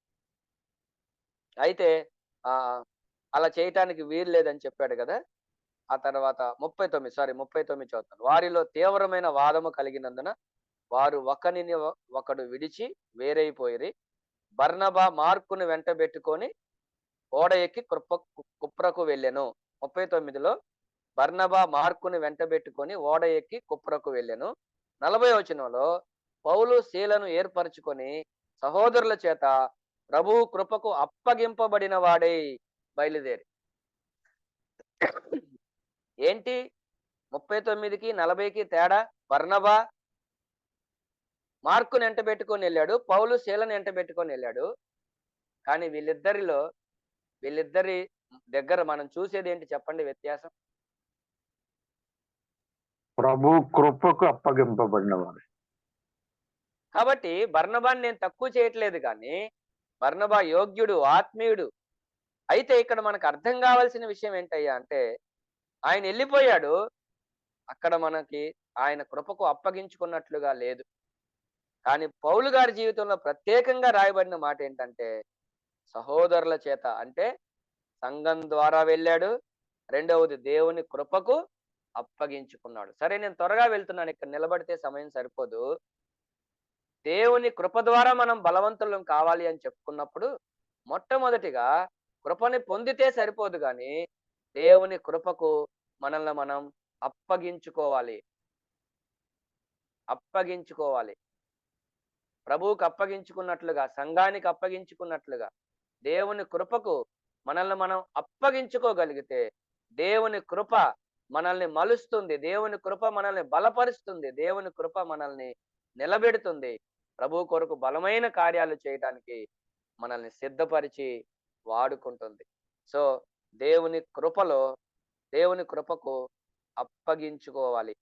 అయితే అలా చేయటానికి వీలు లేదని చెప్పాడు కదా. ఆ తర్వాత 39 చదువుతాను. వారిలో తీవ్రమైన వాదము కలిగినందున వారు ఒకనిని ఒకడు విడిచి వేరైపోయిరి. బర్నబా మార్కును వెంటబెట్టుకొని ఓడ ఎక్కి కుప్రకు వెళ్ళెను. 39లో బర్నబా మార్కుని వెంటబెట్టుకొని ఓడ ఎక్కి కుప్రకు వెళ్ళెను. 40వ వచనంలో పౌలు శీలను ఏర్పరచుకొని సహోదరుల చేత ప్రభువు కృపకు అప్పగింపబడిన వాడై బయలుదేరి. ఏంటి 39కి 40కి తేడా? బర్నబా మార్కుని వెంటబెట్టుకొని వెళ్ళాడు, పౌలు శీలను వెంటబెట్టుకొని వెళ్ళాడు. కానీ వీళ్ళిద్దరి దగ్గర మనం చూసేది ఏంటి చెప్పండి వ్యత్యాసం? ప్రభు కృపకు అప్పగింపబడిన వారు. కాబట్టి బర్నబాని నేను తక్కువ చేయట్లేదు, కానీ బర్నబా యోగ్యుడు, ఆత్మీయుడు. అయితే ఇక్కడ మనకు అర్థం కావాల్సిన విషయం ఏంటయ్యా అంటే, ఆయన వెళ్ళిపోయాడు, అక్కడ మనకి ఆయన కృపకు అప్పగించుకున్నట్లుగా లేదు. కానీ పౌలు గారి జీవితంలో ప్రత్యేకంగా రాయబడిన మాట ఏంటంటే, సహోదరుల చేత, అంటే సంఘం ద్వారా వెళ్ళాడు. రెండవది దేవుని కృపకు అప్పగించుకున్నాడు. సరే, నేను త్వరగా వెళ్తున్నాను, ఇక్కడ నిలబడితే సమయం సరిపోదు. దేవుని కృప ద్వారా మనం బలవంతులం కావాలి అని చెప్పుకున్నప్పుడు మొట్టమొదటిగా కృపని పొందితే సరిపోదు, కానీ దేవుని కృపకు మనల్ని మనం అప్పగించుకోవాలి. అప్పగించుకోవాలి. ప్రభువుకు అప్పగించుకున్నట్లుగా, సంఘానికి అప్పగించుకున్నట్లుగా దేవుని కృపకు మనల్ని మనం అప్పగించుకోగలిగితే దేవుని కృప మనల్ని మలుస్తుంది, దేవుని కృప మనల్ని బలపరుస్తుంది, దేవుని కృప మనల్ని నిలబెడుతుంది. ప్రభు కొరకు బలమైన కార్యాలు చేయడానికి మనల్ని సిద్ధపరిచి వాడుకుంటుంది. సో దేవుని కృపలో, దేవుని కృపకు అప్పగించుకోవాలి.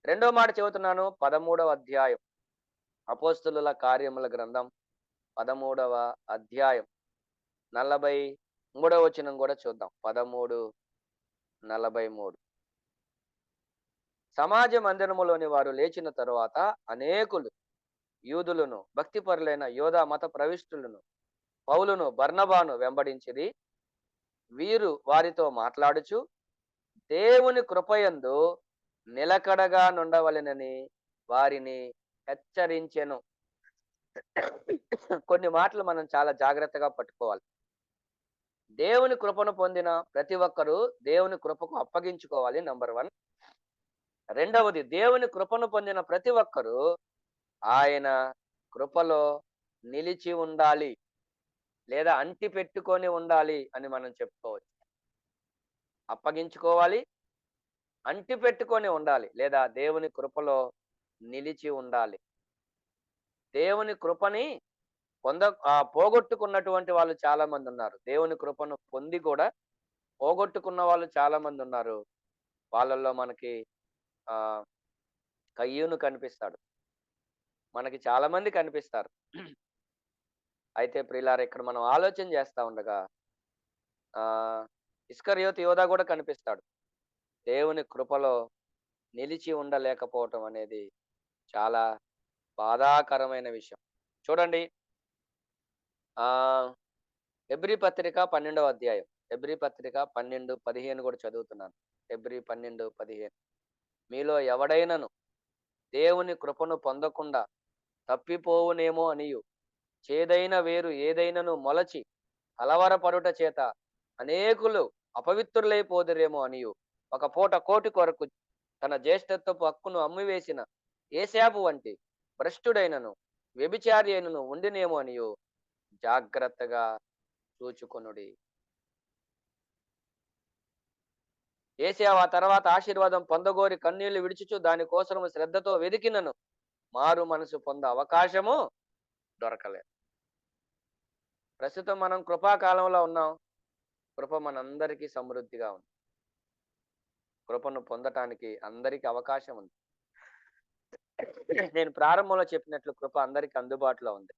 రెండో మాట చెబుతున్నాను, 13వ అధ్యాయం అపోస్తులుల కార్యముల గ్రంథం 13వ అధ్యాయం 43వ వచనం కూడా చూద్దాం. 13:43. సమాజ మందిరములోని వారు లేచిన తరువాత అనేకులు యూదులను, భక్తిపరులైన యోధా మత ప్రవిష్టులను పౌలును బర్నబాను వెంబడించిరి. వీరు వారితో మాట్లాడుచు దేవుని కృపయందు నిలకడగా నుండవలెనని వారిని హెచ్చరించెను. కొన్ని మాటలు మనం చాలా జాగ్రత్తగా పట్టుకోవాలి. దేవుని కృపను పొందిన ప్రతి ఒక్కరూ దేవుని కృపకు అప్పగించుకోవాలి, నంబర్ 1. రెండవది, దేవుని కృపను పొందిన ప్రతి ఒక్కరూ ఆయన కృపలో నిలిచి ఉండాలి లేదా అంటి పెట్టుకొని ఉండాలి అని మనం చెప్పుకోవచ్చు. అప్పగించుకోవాలి, అంటి పెట్టుకొని ఉండాలి లేదా దేవుని కృపలో నిలిచి ఉండాలి. దేవుని కృపని పోగొట్టుకున్నటువంటి వాళ్ళు చాలా మంది ఉన్నారు. దేవుని కృపను పొంది కూడా పోగొట్టుకున్న వాళ్ళు చాలా మంది ఉన్నారు. వాళ్ళల్లో మనకి కయ్యూను కనిపిస్తాడు, మనకి చాలా మంది కనిపిస్తారు. అయితే ప్రియులారా, ఇక్కడ మనం ఆలోచన చేస్తా ఉండగా ఇస్కరియోతు యోధా కూడా కనిపిస్తాడు. దేవుని కృపలో నిలిచి ఉండలేకపోవటం అనేది చాలా బాధాకరమైన విషయం. చూడండి, హెబ్రీ పత్రిక 12వ అధ్యాయం, హెబ్రీ పత్రిక 12:15 కూడా చదువుతున్నాను. హెబ్రీ 12:15. మీలో ఎవడైనను దేవుని కృపను పొందకుండా తప్పిపోవునేమో అనియు, చేదైన వేరు ఏదైనను మొలచి కలవరపడుట చేత అనేకులు అపవిత్రులైపోదురేమో అనియు, ఒక పూట కోటి కొరకు తన జ్యేష్ఠత్వపు హక్కును అమ్మివేసిన ఏశాపు వంటి భ్రష్టుడైనను వ్యభిచారి అయినను ఉండినేమో అనియు జాగ్రత్తగా చూచుకొనుడి. ఏశావు ఆ తర్వాత ఆశీర్వాదం పొందగోరి కన్నీళ్లు విడిచుచు దానికోసము శ్రద్ధతో వెదికినను మారు మనసు పొంద అవకాశము దొరకలేదు. ప్రస్తుతం మనం కృపాకాలంలో ఉన్నాం. కృప మనందరికీ సమృద్ధిగా ఉంది. కృపను పొందటానికి అందరికీ అవకాశం ఉంది. నేను ప్రారంభంలో చెప్పినట్లు కృప అందరికీ అందుబాటులో ఉంది.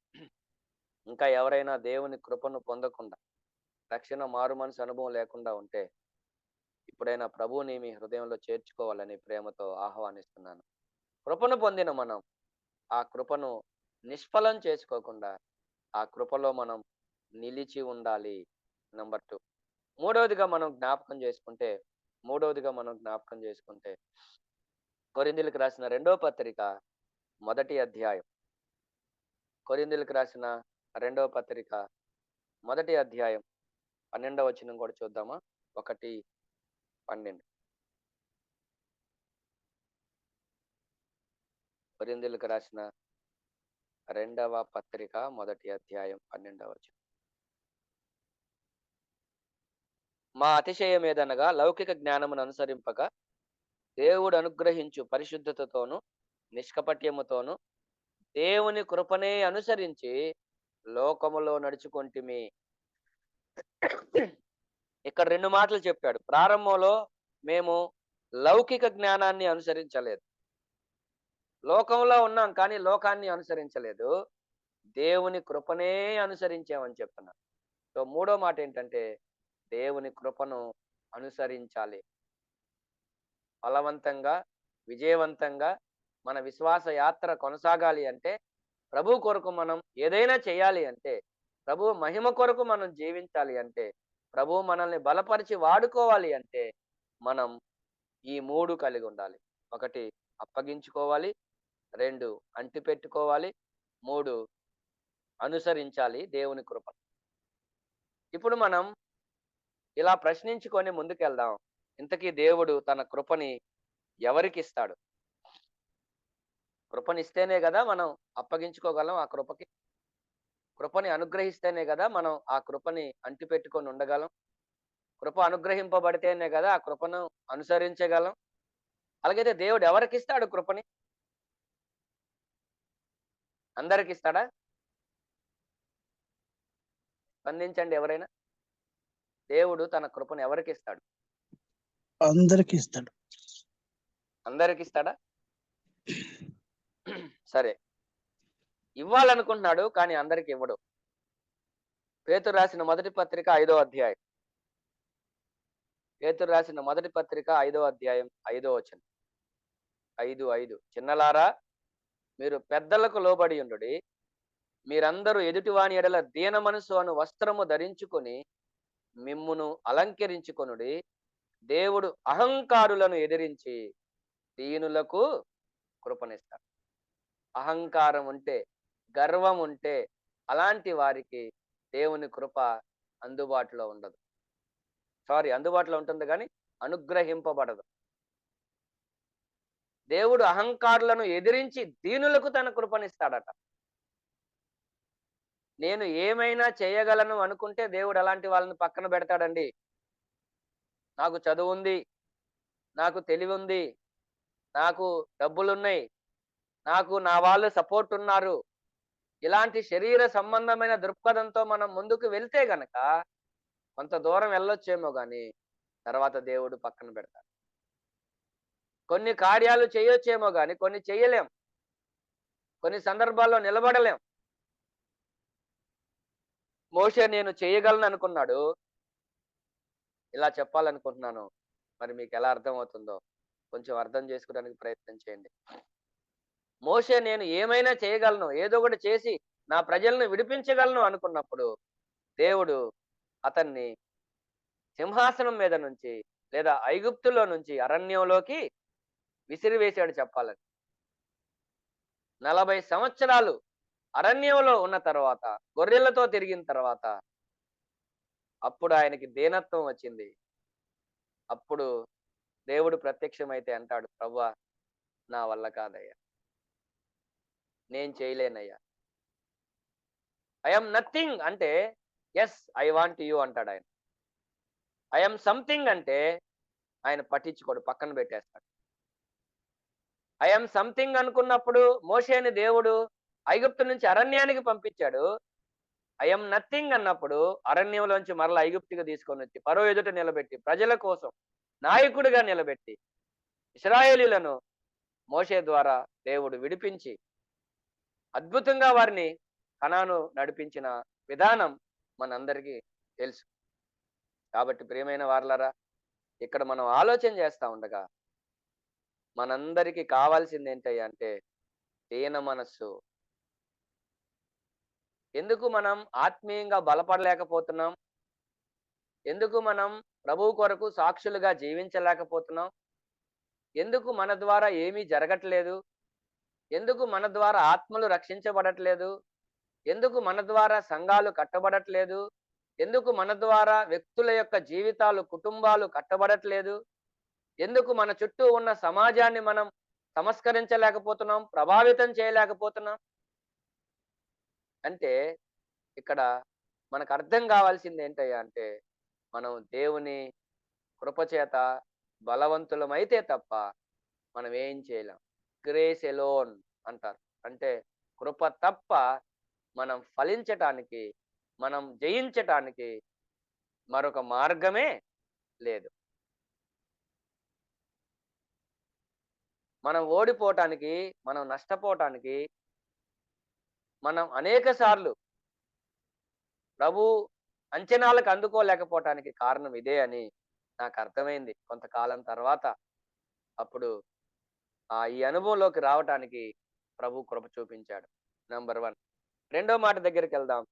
ఇంకా ఎవరైనా దేవుని కృపను పొందకుండా, రక్షణ మారు మనసు అనుభవం లేకుండా ఉంటే ఇప్పుడైనా ప్రభువుని మీ హృదయంలో చేర్చుకోవాలని ప్రేమతో ఆహ్వానిస్తున్నాను. కృపను పొందిన మనం ఆ కృపను నిష్ఫలం చేసుకోకుండా ఆ కృపలో మనం నిలిచి ఉండాలి. నంబర్ 2. మూడవదిగా మనం జ్ఞాపకం చేసుకుంటే కొరింథీయులకు రాసిన 2వ పత్రిక 1వ అధ్యాయం, కొరింథీయులకు రాసిన 2వ పత్రిక 1వ అధ్యాయం 12వ వచనం కూడా చూద్దామా? 1:12. కొరింథీయులకు రాసిన 2వ పత్రిక 1వ అధ్యాయం 12వ వచనం. మా అతిశయం ఏదనగా లౌకిక జ్ఞానమును అనుసరింపక దేవుడు అనుగ్రహించు పరిశుద్ధతతోను నిష్కపట్యముతోను దేవుని కృపనే అనుసరించి లోకములో నడుచుకొంటిమి. ఇక్కడ 2 మాటలు చెప్పాడు. ప్రారంభంలో మేము లౌకిక జ్ఞానాన్ని అనుసరించలేదు, లోకంలో ఉన్నాం కానీ లోకాన్ని అనుసరించలేదు, దేవుని కృపనే అనుసరించామని చెప్తున్నాను. సో 3వ మాట ఏంటంటే దేవుని కృపను అనుసరించాలి. ఫలవంతంగా, విజయవంతంగా మన విశ్వాస యాత్ర కొనసాగాలి అంటే, ప్రభు కొరకు మనం ఏదైనా చేయాలి అంటే, ప్రభు మహిమ కొరకు మనం జీవించాలి అంటే, ప్రభు మనల్ని బలపరిచి వాడుకోవాలి అంటే మనం ఈ 3 కలిగి ఉండాలి. 1 అప్పగించుకోవాలి, 2 అంటిపెట్టుకోవాలి, 3 అనుసరించాలి దేవుని కృపను. ఇప్పుడు మనం ఇలా ప్రశ్నించుకొని ముందుకెళ్దాం. ఇంతకీ దేవుడు తన కృపని ఎవరికి ఇస్తాడు? కృపనిస్తేనే కదా మనం అప్పగించుకోగలం ఆ కృపకి. కృపని అనుగ్రహిస్తేనే కదా మనం ఆ కృపని అంటిపెట్టుకొని ఉండగలం. కృప అనుగ్రహింపబడితేనే కదా ఆ కృపను అనుసరించగలం. అలాగైతే దేవుడు ఎవరికిస్తాడు కృపని? అందరికి ఇస్తాడా? స్పందించండి ఎవరైనా. దేవుడు తన కృపను ఎవరికి ఇస్తాడు? అందరికి ఇస్తాడు. అందరికి ఇస్తాడా? సరే, ఇవ్వాలనుకుంటున్నాడు కానీ అందరికి ఇవ్వడు. పేతురు రాసిన మొదటి పత్రిక 5వ అధ్యాయం. పేతురు రాసిన మొదటి పత్రిక 5వ అధ్యాయం 5వ వచనం. 5:5 చిన్నలారా, మీరు పెద్దలకు లోబడి ఉండుడి. మీరందరూ ఎదుటివాని ఎడల దీన మనసు అను వస్త్రము ధరించుకొని మిమ్మును అలంకరించుకొనుడి. దేవుడు అహంకారులను ఎదిరించి దీనులకు కృపనిస్తాడు. అహంకారం ఉంటే, గర్వం ఉంటే అలాంటి వారికి దేవుని కృప అందుబాటులో ఉండదు. అందుబాటులో ఉంటుంది కానీ అనుగ్రహింపబడదు. దేవుడు అహంకారులను ఎదిరించి దీనులకు తన కృపనిస్తాడట. నేను ఏమైనా చేయగలను అనుకుంటే దేవుడు అలాంటి వాళ్ళని పక్కన పెడతాడండి. నాకు చదువు ఉంది, నాకు తెలివి ఉంది, నాకు డబ్బులున్నాయి, నాకు నా వాళ్ళు సపోర్ట్ ఉన్నారు, ఇలాంటి శరీర సంబంధమైన దృక్పథంతో మనం ముందుకు వెళ్తే గనక కొంత దూరం వెళ్ళొచ్చేమో గాని తర్వాత దేవుడు పక్కన పెడతాడు. కొన్ని కార్యాలు చేయొచ్చేమో గాని కొన్ని చేయలేం. కొన్ని సందర్భాల్లో నిలబడలేం. మోషే నేను చేయగలను అనుకున్నాడు. ఇలా చెప్పాలనుకుంటున్నాను, మరి మీకు ఎలా అర్థమవుతుందో కొంచెం అర్థం చేసుకోవడానికి ప్రయత్నం చేయండి. మోషే నేను ఏమైనా చేయగలను, ఏదో ఒకటి చేసి నా ప్రజలను విడిపించగలను అనుకున్నప్పుడు దేవుడు అతన్ని సింహాసనం మీద నుంచి లేదా ఐగుప్తులో నుంచి అరణ్యంలోకి విసిరివేశాడు చెప్పాలని. 40 సంవత్సరాలు అరణ్యంలో ఉన్న తర్వాత, గొర్రెలతో తిరిగిన తర్వాత అప్పుడు ఆయనకి దీనత్వం వచ్చింది. అప్పుడు దేవుడు ప్రత్యక్షమైతే అంటాడు, ప్రభువా నా వల్ల కాదయ్యా, నేను చేయలేనయ్యా. ఐఎమ్ నథింగ్ అంటే ఎస్ ఐ వాంట్ యూ అంటాడు ఆయన. ఐఎమ్ సంథింగ్ అంటే ఆయన పట్టించుకోడు, పక్కన పెట్టేస్తాడు. ఐఎమ్ సంథింగ్ అనుకున్నప్పుడు మోషేని దేవుడు ఐగుప్తు నుంచి అరణ్యానికి పంపించాడు. ఐఎమ్ నథింగ్ అన్నప్పుడు అరణ్యంలోంచి మరలా ఐగుప్తుగా తీసుకొని వచ్చి ఫరో ఎదుట నిలబెట్టి ప్రజల కోసం నాయకుడిగా నిలబెట్టి ఇశ్రాయేలీలను మోషే ద్వారా దేవుడు విడిపించి అద్భుతంగా వారిని కనాను నడిపించిన విధానం మనందరికీ తెలుసు. కాబట్టి ప్రియమైన వారలారా, ఇక్కడ మనం ఆలోచన చేస్తా ఉండగా మనందరికీ కావాల్సింది ఏంటయ్యా అంటే దీన మనస్సు. ఎందుకు మనం ఆత్మీయంగా బలపడలేకపోతున్నాం? ఎందుకు మనం ప్రభువు కొరకు సాక్షులుగా జీవించలేకపోతున్నాం? ఎందుకు మన ద్వారా ఏమీ జరగట్లేదు? ఎందుకు మన ద్వారా ఆత్మలు రక్షించబడట్లేదు? ఎందుకు మన ద్వారా సంఘాలు కట్టబడట్లేదు? ఎందుకు మన ద్వారా వ్యక్తుల యొక్క జీవితాలు, కుటుంబాలు కట్టబడట్లేదు? ఎందుకు మన చుట్టూ ఉన్న సమాజాన్ని మనం సంస్కరించలేకపోతున్నాం, ప్రభావితం చేయలేకపోతున్నాం? అంటే ఇక్కడ మనకు అర్థం కావాల్సింది ఏంటయ్యా అంటే మనం దేవుని కృపచేత బలవంతులమైతే తప్ప మనం ఏం చేయలేం. గ్రేస్ ఎలోన్ అంటారు. అంటే కృప తప్ప మనం ఫలించటానికి, మనం జయించటానికి మరొక మార్గమే లేదు. మనం ఓడిపోవటానికి, మనం నష్టపోవటానికి, మనం అనేక సార్లు ప్రభు అంచనాలకు అందుకోలేకపోవటానికి కారణం ఇదే అని నాకు అర్థమైంది కొంతకాలం తర్వాత. అప్పుడు ఈ అనుభవంలోకి రావటానికి ప్రభు కృప చూపించాడు. నంబర్ 1. రెండో మాట దగ్గరికి వెళ్దాం.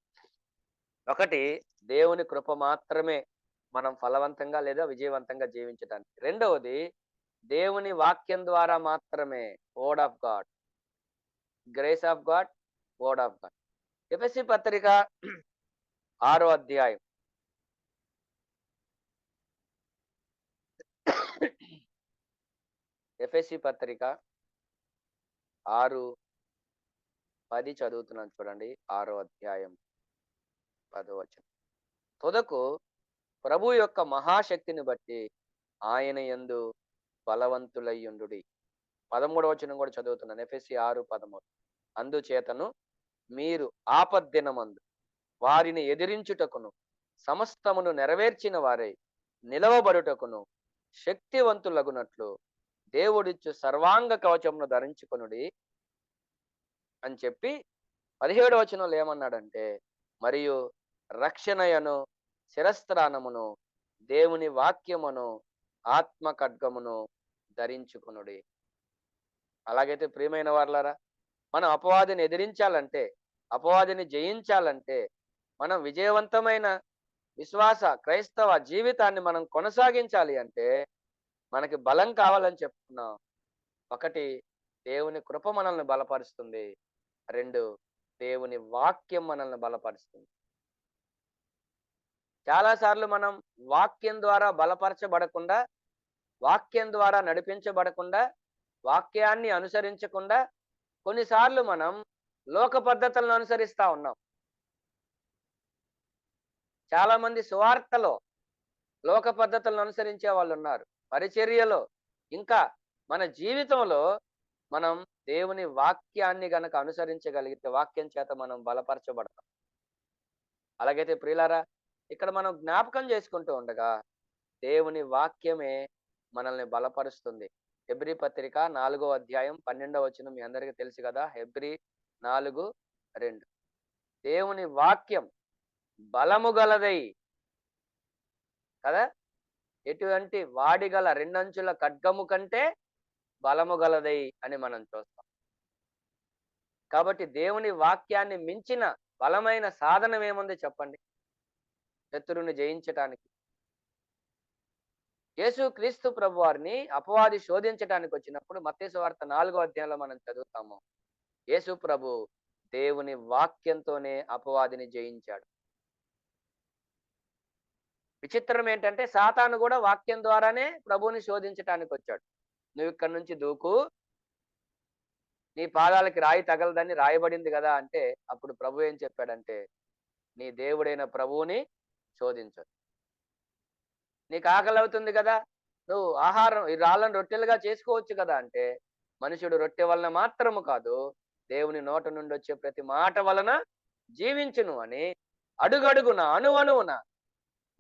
ఒకటి, దేవుని కృప మాత్రమే మనం ఫలవంతంగా లేదా విజయవంతంగా జీవించడానికి. రెండవది, దేవుని వాక్యం ద్వారా మాత్రమే, word of God, grace of God, word of God. ఎఫెసీ పత్రిక 6వ అధ్యాయం. ఎఫెసీ పత్రిక 6:10 చదువుతున్నాను చూడండి. 6వ అధ్యాయం 10వ వచనం. తుదకు ప్రభు యొక్క మహాశక్తిని బట్టి ఆయన యందు బలవంతులయ్యుండుడి. 13వ వచనం కూడా చదువుతున్నాను. ఎఫెసీ 6:13. అందుచేతను మీరు ఆపద్దినమందు వారిని ఎదిరించుటకును సమస్తమును నెరవేర్చిన వారై నిలవబడుటకును శక్తివంతులగునట్లు దేవుడిచ్చు సర్వాంగ కవచమును ధరించుకొనుడి అని చెప్పి 17వ వచనంలో ఏమన్నాడంటే, మరియు రక్షణయను శిరస్త్రాణమును దేవుని వాక్యమును ఆత్మ ఖడ్గమును ధరించుకొనుడి. అలాగైతే ప్రియమైన వారలారా, మనం అపవాదిని ఎదిరించాలంటే, అపవాదిని జయించాలంటే, మనం విజయవంతమైన విశ్వాస క్రైస్తవ జీవితాన్ని మనం కొనసాగించాలి అంటే మనకి బలం కావాలని చెప్తున్నాం. 1, దేవుని కృప మనల్ని బలపరుస్తుంది. 2, దేవుని వాక్యం మనల్ని బలపరుస్తుంది. చాలాసార్లు మనం వాక్యం ద్వారా బలపరచబడకుండా, వాక్యం ద్వారా నడిపించబడకుండా, వాక్యాన్ని అనుసరించకుండా కొన్నిసార్లు మనం లోక పద్ధతులను అనుసరిస్తా ఉన్నాం. చాలా మంది సువార్తలో లోక పద్ధతులను అనుసరించే వాళ్ళు ఉన్నారు. పరిచర్యలో, ఇంకా మన జీవితంలో మనం దేవుని వాక్యాన్ని గనక అనుసరించగలిగితే వాక్యం చేత మనం బలపరచబడతాం. అలాగైతే ప్రియులారా, ఇక్కడ మనం జ్ఞాపకం చేసుకుంటూ ఉండగా దేవుని వాక్యమే మనల్ని బలపరుస్తుంది. హెబ్రీ పత్రిక 4వ అధ్యాయం 12వ వచనం మీ అందరికీ తెలుసు కదా. హెబ్రీ 4:2. దేవుని వాక్యం బలము గలదై కదా, ఎటువంటి వాడిగల 2 అంచుల ఖడ్గము కంటే బలము గలదై అని మనం చూస్తాం. కాబట్టి దేవుని వాక్యాన్ని మించిన బలమైన సాధనం ఏముంది చెప్పండి శత్రువుని జయించటానికి? యేసు క్రీస్తు ప్రభు వారిని అపవాది శోధించడానికి వచ్చినప్పుడు మత్తయి సువార్త 4వ అధ్యాయంలో మనం చదువుతాము. యేసు ప్రభు దేవుని వాక్యంతోనే అపవాదిని జయించాడు. విచిత్రం ఏంటంటే సాతాను కూడా వాక్యం ద్వారానే ప్రభువుని శోధించటానికి వచ్చాడు. నువ్వు ఇక్కడి నుంచి దూకు, నీ పాదాలకి రాయి తగలదని రాయబడింది కదా అంటే, అప్పుడు ప్రభు ఏం చెప్పాడంటే, నీ దేవుడైన ప్రభువుని శోధించదు. నీకు ఆకలి అవుతుంది కదా, నువ్వు ఆహారం ఈ రాళ్ళను రొట్టెలుగా చేసుకోవచ్చు కదా అంటే, మనుషుడు రొట్టె వలన మాత్రము కాదు దేవుని నోట నుండి వచ్చే ప్రతి మాట వలన జీవించును అని అడుగడుగున అణువణువున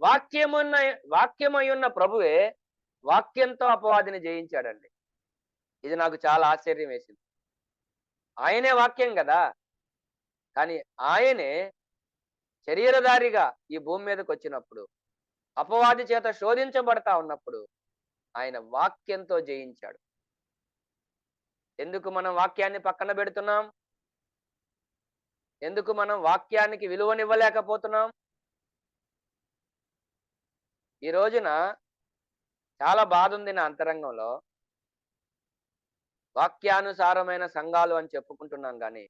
వాక్యమై ఉన్న ప్రభువే వాక్యంతో అపవాదిని జయించాడండి. ఇది నాకు చాలా ఆశ్చర్యం వేసింది. ఆయనే వాక్యం కదా, కానీ ఆయనే శరీరధారిగా ఈ భూమి మీదకి వచ్చినప్పుడు, అపవాది చేత శోధించబడతా ఉన్నప్పుడు ఆయన వాక్యంతో జయించాడు. ఎందుకు మనం వాక్యాన్ని పక్కన పెడుతున్నాం? ఎందుకు మనం వాక్యానికి విలువనివ్వలేకపోతున్నాం? ఈ రోజున చాలా బాధ ఉంది నా అంతరంగంలో. వాక్యానుసారమైన సంఘాలు అని చెప్పుకుంటున్నాం కానీ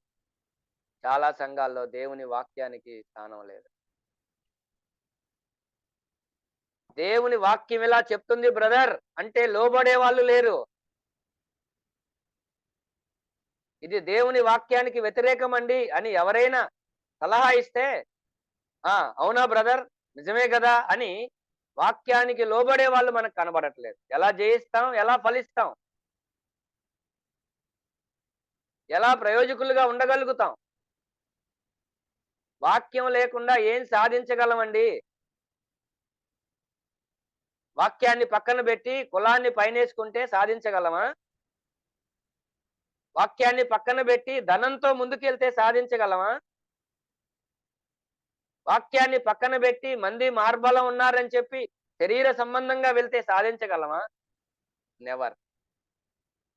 చాలా సంఘాల్లో దేవుని వాక్యానికి స్థానం లేదు. దేవుని వాక్యం ఇలా చెప్తుంది బ్రదర్ అంటే లోబడే వాళ్ళు లేరు. ఇది వాక్యానికి వ్యతిరేకం అండి అని ఎవరైనా సలహా ఇస్తే అవునా బ్రదర్ నిజమే కదా అని వాక్యానికి లోబడే వాళ్ళు మనకు కనబడట్లేదు. ఎలా జయిస్తాం, ఎలా ఫలిస్తాం, ఎలా ప్రయోజకులుగా ఉండగలుగుతాం? వాక్యం లేకుండా ఏం సాధించగలమండి? వాక్యాన్ని పక్కన పెట్టి కులాన్ని పైనేసుకుంటే సాధించగలమా? వాక్యాన్ని పక్కన పెట్టి ధనంతో ముందుకెళ్తే సాధించగలమా? వాక్యాన్ని పక్కన పెట్టి మంది మార్బలం ఉన్నారని చెప్పి శరీర సంబంధంగా వెళ్తే సాధించగలమా? నెవర్.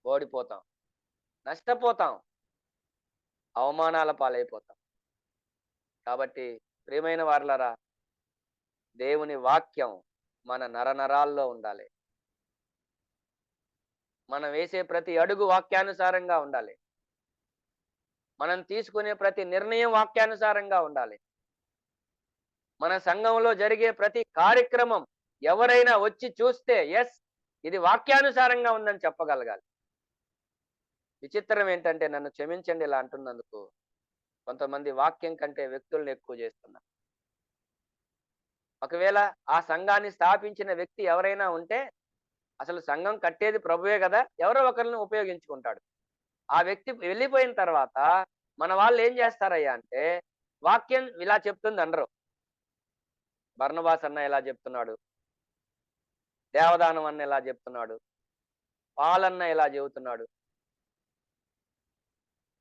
ఓడిపోతాం, నష్టపోతాం, అవమానాల పాలైపోతాం. కాబట్టి ప్రియమైన వారలారా, దేవుని వాక్యం మన నరనరాల్లో ఉండాలి. మనం వేసే ప్రతి అడుగు వాక్యానుసారంగా ఉండాలి. మనం తీసుకునే ప్రతి నిర్ణయం వాక్యానుసారంగా ఉండాలి. మన సంఘంలో జరిగే ప్రతి కార్యక్రమం ఎవరైనా వచ్చి చూస్తే ఎస్ ఇది వాక్యానుసారంగా ఉందని చెప్పగలగాలి. విచిత్రం ఏంటంటే, నన్ను క్షమించండి ఇలా అంటున్నందుకు, కొంతమంది వాక్యం కంటే వ్యక్తులను ఎక్కువ చేస్తున్నారు. ఒకవేళ ఆ సంఘాన్ని స్థాపించిన వ్యక్తి ఎవరైనా ఉంటే, అసలు సంఘం కట్టేది ప్రభువే కదా, ఎవరో ఒకరిని ఉపయోగించుకుంటాడు. ఆ వ్యక్తి వెళ్ళిపోయిన తర్వాత మన వాళ్ళు ఏం చేస్తారయ్యా అంటే, వాక్యం ఇలా చెప్తుంది అనరు. బర్నబాస్ అన్న ఇలా చెప్తున్నాడు, దేవదానం అన్న ఇలా చెప్తున్నాడు, పాలన్న ఇలా చెబుతున్నాడు.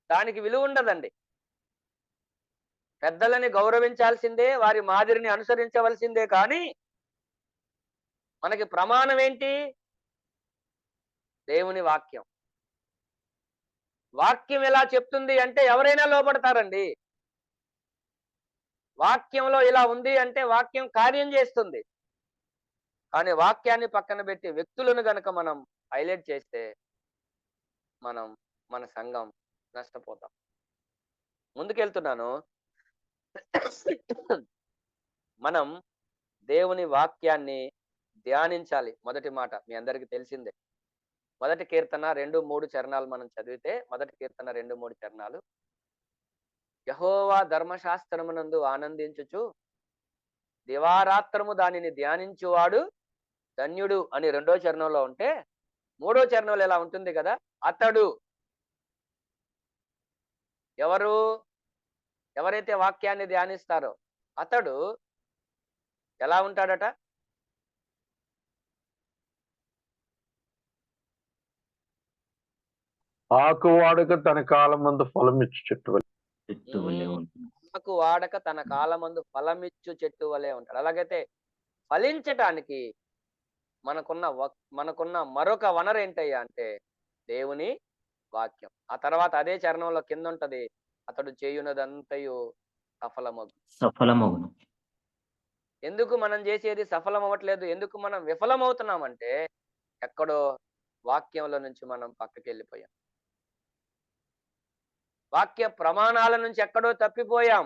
దానికి విలువ ఉండదండి. పెద్దలని గౌరవించాల్సిందే, వారి మాదిరిని అనుసరించవలసిందే. కానీ మనకి ప్రమాణం ఏంటి? దేవుని వాక్యం. వాక్యం ఎలా చెప్తుంది అంటే ఎవరైనా లోపడతారండి. వాక్యంలో ఇలా ఉంది అంటే వాక్యం కార్యం చేస్తుంది. కానీ వాక్యాన్ని పక్కన పెట్టి వ్యక్తులను గనక మనం హైలైట్ చేస్తే మన సంఘం నష్టపోతాం. ముందుకెళ్తున్నాను. మనం దేవుని వాక్యాన్ని ధ్యానించాలి. మొదటి మాట మీ అందరికీ తెలిసిందే. మొదటి కీర్తన 2-3 చరణాలు మనం చదివితే, మొదటి కీర్తన 2-3 చరణాలు, యెహోవా ధర్మశాస్త్రమునందు ఆనందించుచు దివారాత్రము దానిని ధ్యానించువాడు ధన్యుడు అని 2వ చరణంలో ఉంటే, 3వ చరణంలో ఎలా ఉంటుంది కదా, అతడు ఎవరైతే వాక్యాన్ని ధ్యానిస్తారో అతడు ఎలా ఉంటాడట? ఆకు వాడక తన కాలం ముందు ఫలం ఇచ్చు చెట్టు వలె. ఆకు వాడక తన కాలమందు ఫలమిచ్చు చెట్టు వలె ఉంటాడు. అలాగైతే ఫలించటానికి మనకున్న మరొక వనరు ఏంటయ్యా అంటే దేవుని వాక్యం. ఆ తర్వాత అదే చరణంలో కింద ఉంటది, అతడు చేయునదంతయు సఫలమగును. ఎందుకు మనం చేసేది సఫలం అవ్వట్లేదు? ఎందుకు మనం విఫలమవుతున్నామంటే, ఎక్కడో వాక్యంలో నుంచి మనం పక్కకి వెళ్ళిపోయాం. వాక్య ప్రమాణాల నుంచి ఎక్కడో తప్పిపోయాం.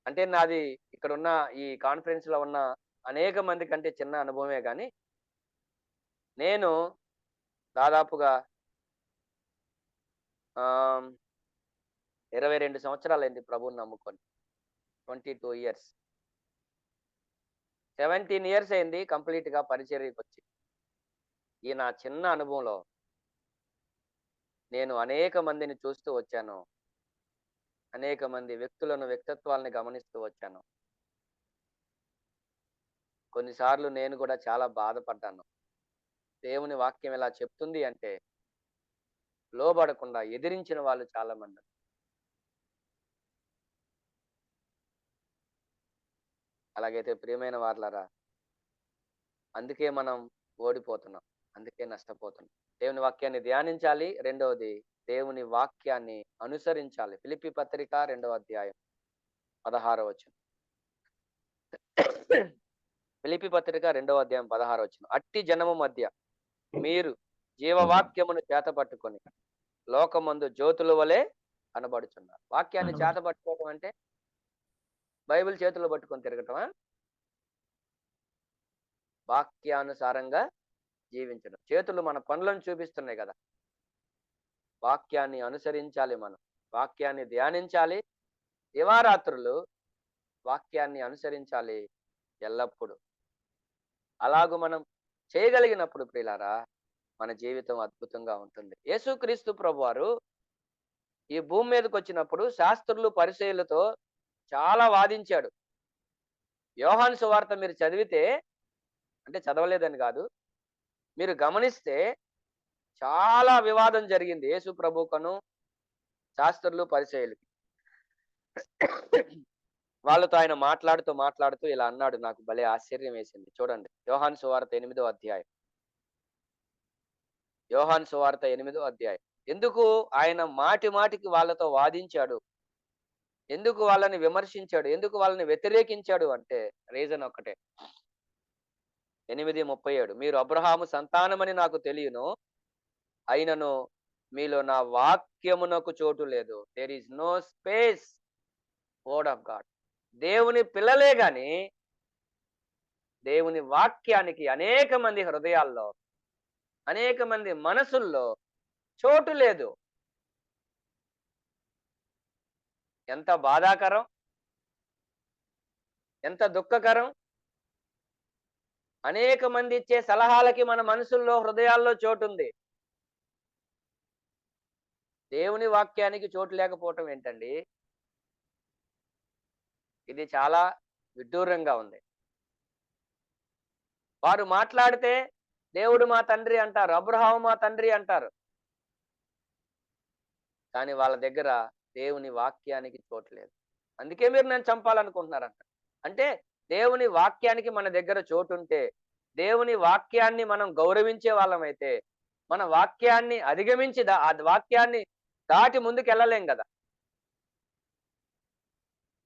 అంటే నాది ఇక్కడ ఉన్న ఈ కాన్ఫరెన్స్ లో ఉన్న అనేక మంది కంటే చిన్న అనుభవమే కానీ, నేను దాదాపుగా 22 సంవత్సరాలైంది ప్రభువుని నమ్ముకొని. 22 years. 17 years అయింది కంప్లీట్ గా పరిచర్యకు వచ్చి. ఈ నా చిన్న అనుభవంలో నేను అనేక మందిని చూస్తూ వచ్చాను. అనేక మంది వ్యక్తిత్వాలని గమనిస్తూ వచ్చాను. కొన్నిసార్లు నేను కూడా చాలా బాధపడ్డాను. దేవుని వాక్యం ఎలా చెప్తుంది అంటే లోబడకుండా ఎదిరించిన వాళ్ళు చాలా మంది. అలాగైతే ప్రియమైన వారలారా, అందుకే మనం ఓడిపోతున్నాం, అందుకే నష్టపోతున్నాం. దేవుని వాక్యాన్ని ధ్యానించాలి. రెండవది, దేవుని వాక్యాన్ని అనుసరించాలి. ఫిలిప్పీ పత్రిక 2వ అధ్యాయం 16వ వచనం. ఫిలిప్పీ పత్రిక 2వ అధ్యాయం 16వ వచనం. అట్టి జనము మధ్య మీరు జీవవాక్యమును చేతపట్టుకొని లోకమందు జ్యోతుల వలె కనబడుచున్నారు. వాక్యాన్ని చేతపట్టుకోవటం అంటే బైబిల్ చేతిలో పట్టుకొని తిరగటమా? వాక్యానుసారంగా జీవించడం. చేతులు మన పనులను చూపిస్తున్నాయి కదా. వాక్యాన్ని అనుసరించాలి. మనం వాక్యాన్ని ధ్యానించాలి. దివారాత్రులు వాక్యాన్ని అనుసరించాలి ఎల్లప్పుడూ. అలాగూ మనం చేయగలిగినప్పుడు ప్రియులారా, మన జీవితం అద్భుతంగా ఉంటుంది. యేసుక్రీస్తు ప్రభువారు ఈ భూమి మీదకి వచ్చినప్పుడు శాస్త్రులు పరిసయ్యులతో చాలా వాదించాడు. యోహాను సువార్త మీరు చదివితే, అంటే చదవలేదని కాదు, మీరు గమనిస్తే చాలా వివాదం జరిగింది యేసు ప్రభువుకను శాస్త్రులు పరిసయ్యులకి. వాళ్ళతో ఆయన మాట్లాడుతూ ఇలా అన్నాడు. నాకు భలే ఆశ్చర్యం వేసింది. చూడండి, యోహాను సువార్త 8వ అధ్యాయం. యోహాను సువార్త 8వ అధ్యాయం. ఎందుకు ఆయన మాటికి వాళ్ళతో వాదించాడు? ఎందుకు వాళ్ళని విమర్శించాడు? ఎందుకు వాళ్ళని వ్యతిరేకించాడు అంటే రీజన్ ఒక్కటే. 8:37, మీరు అబ్రహాము సంతానమని నాకు తెలియను, అయినను మీలో నా వాక్యమునకు చోటు లేదు. There is no space word of God. దేవుని పిల్లలే గాని దేవుని వాక్యానికి అనేక మంది హృదయాల్లో అనేక మంది మనసుల్లో చోటు లేదు. ఎంత బాధాకరం, ఎంత దుఃఖకరం. అనేక మంది ఇచ్చే సలహాలకి మన మనసుల్లో, హృదయాల్లో చోటుంది. దేవుని వాక్యానికి చోటు లేకపోవటం ఏంటండి? ఇది చాలా విడ్డూరంగా ఉంది. వారు మాట్లాడితే దేవుడు మా తండ్రి అంటారు, అబ్రహాము మా తండ్రి అంటారు. కానీ వాళ్ళ దగ్గర దేవుని వాక్యానికి చోటు లేదు. అందుకే మీరు నన్ను చంపాలనుకుంటున్నారంట. అంటే దేవుని వాక్యానికి మన దగ్గర చోటు ఉంటే, దేవుని వాక్యాన్ని మనం గౌరవించే వాళ్ళమైతే, మన వాక్యాన్ని అధిగమించి ఆ వాక్యాన్ని దాటి ముందుకెళ్ళలేం కదా.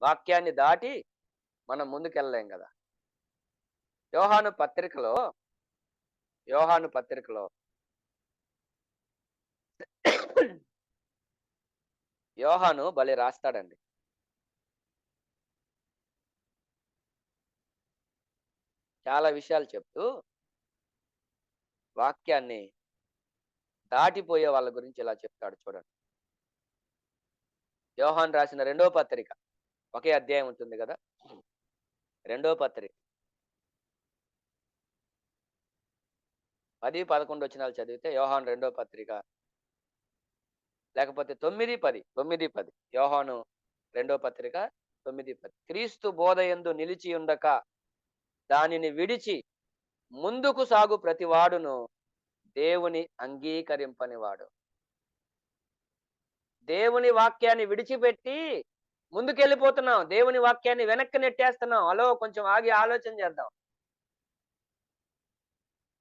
వాక్యాన్ని దాటి మనం ముందుకెళ్ళలేం కదా. యోహాను పత్రికలో యోహాను భలే రాస్తాడండి. చాలా విషయాలు చెప్తూ వాక్యాన్ని దాటిపోయే వాళ్ళ గురించి ఇలా చెప్తాడు చూడండి. యోహాను రాసిన 2వ పత్రిక, ఒకే అధ్యాయం ఉంటుంది కదా, 2వ పత్రిక 10-11 వచనాలు చదివితే, యోహాను 2వ పత్రిక, లేకపోతే 9-10 యోహాను 2వ పత్రిక 9-10. క్రీస్తు బోధయందు నిలిచి ఉండక దానిని విడిచి ముందుకు సాగు ప్రతివాడును దేవుని అంగీకరింపనివాడు. దేవుని వాక్యాన్ని విడిచిపెట్టి ముందుకెళ్ళిపోతున్నాం, దేవుని వాక్యాన్ని వెనక్కి నెట్టేస్తున్నాం. హలో, కొంచెం ఆగి ఆలోచన చేద్దాం.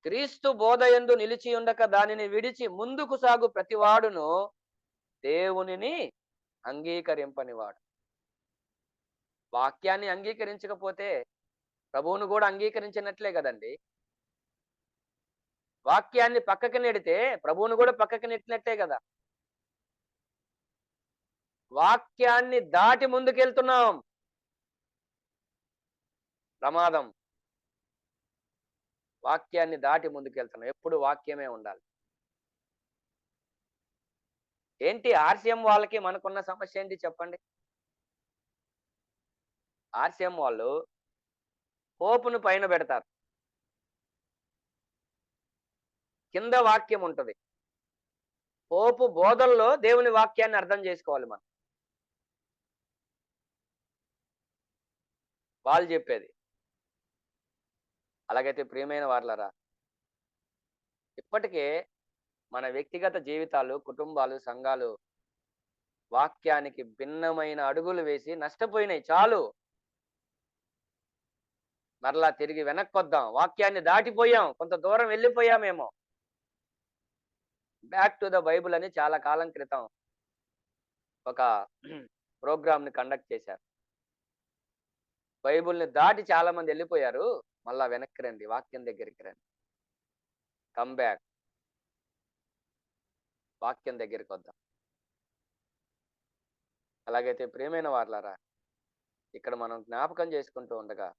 క్రీస్తు బోధయందు నిలిచి ఉండక దానిని విడిచి ముందుకు సాగు ప్రతివాడును దేవునిని అంగీకరింపనివాడు. వాక్యాన్ని అంగీకరించకపోతే ప్రభువును కూడా అంగీకరించినట్లే కదండి. వాక్యాన్ని పక్కకి నెడితే ప్రభువును కూడా పక్కకి నెట్టినట్టే కదా. వాక్యాన్ని దాటి ముందుకెళ్తున్నాం, ప్రమాదం. వాక్యాన్ని దాటి ముందుకెళ్తున్నాం. ఎప్పుడు వాక్యమే ఉండాలి. ఏంటి ఆర్సిఎం వాళ్ళకి మనకున్న సమస్య ఏంటి చెప్పండి? ఆర్సిఎం వాళ్ళు హోపును పైన పెడతారు, కింద వాక్యం ఉంటది. హోపు బోధల్లో దేవుని వాక్యాన్ని అర్థం చేసుకోవాలి మనం, వాళ్ళు చెప్పేది. అలాగైతే ప్రియమైన వారలారా, ఇప్పటికే మన వ్యక్తిగత జీవితాలు, కుటుంబాలు, సంఘాలు వాక్యానికి భిన్నమైన అడుగులు వేసి నష్టపోయినాయి. చాలు, మరలా తిరిగి వెనక్కొద్దాం. వాక్యాన్ని దాటిపోయాం, కొంత దూరం వెళ్ళిపోయామేమో. బ్యాక్ టు ద బైబుల్ అని చాలా కాలం క్రితం ఒక ప్రోగ్రామ్ ని కండక్ట్ చేశారు. బైబుల్ని దాటి చాలా మంది వెళ్ళిపోయారు, మళ్ళా వెనక్కి రండి, వాక్యం దగ్గరికి రండి, కమ్ బ్యాక్, వాక్యం దగ్గరికి వద్దాం. అలాగైతే ప్రియమైన వారలారా, ఇక్కడ మనం జ్ఞాపకం చేసుకుంటూ ఉండగా,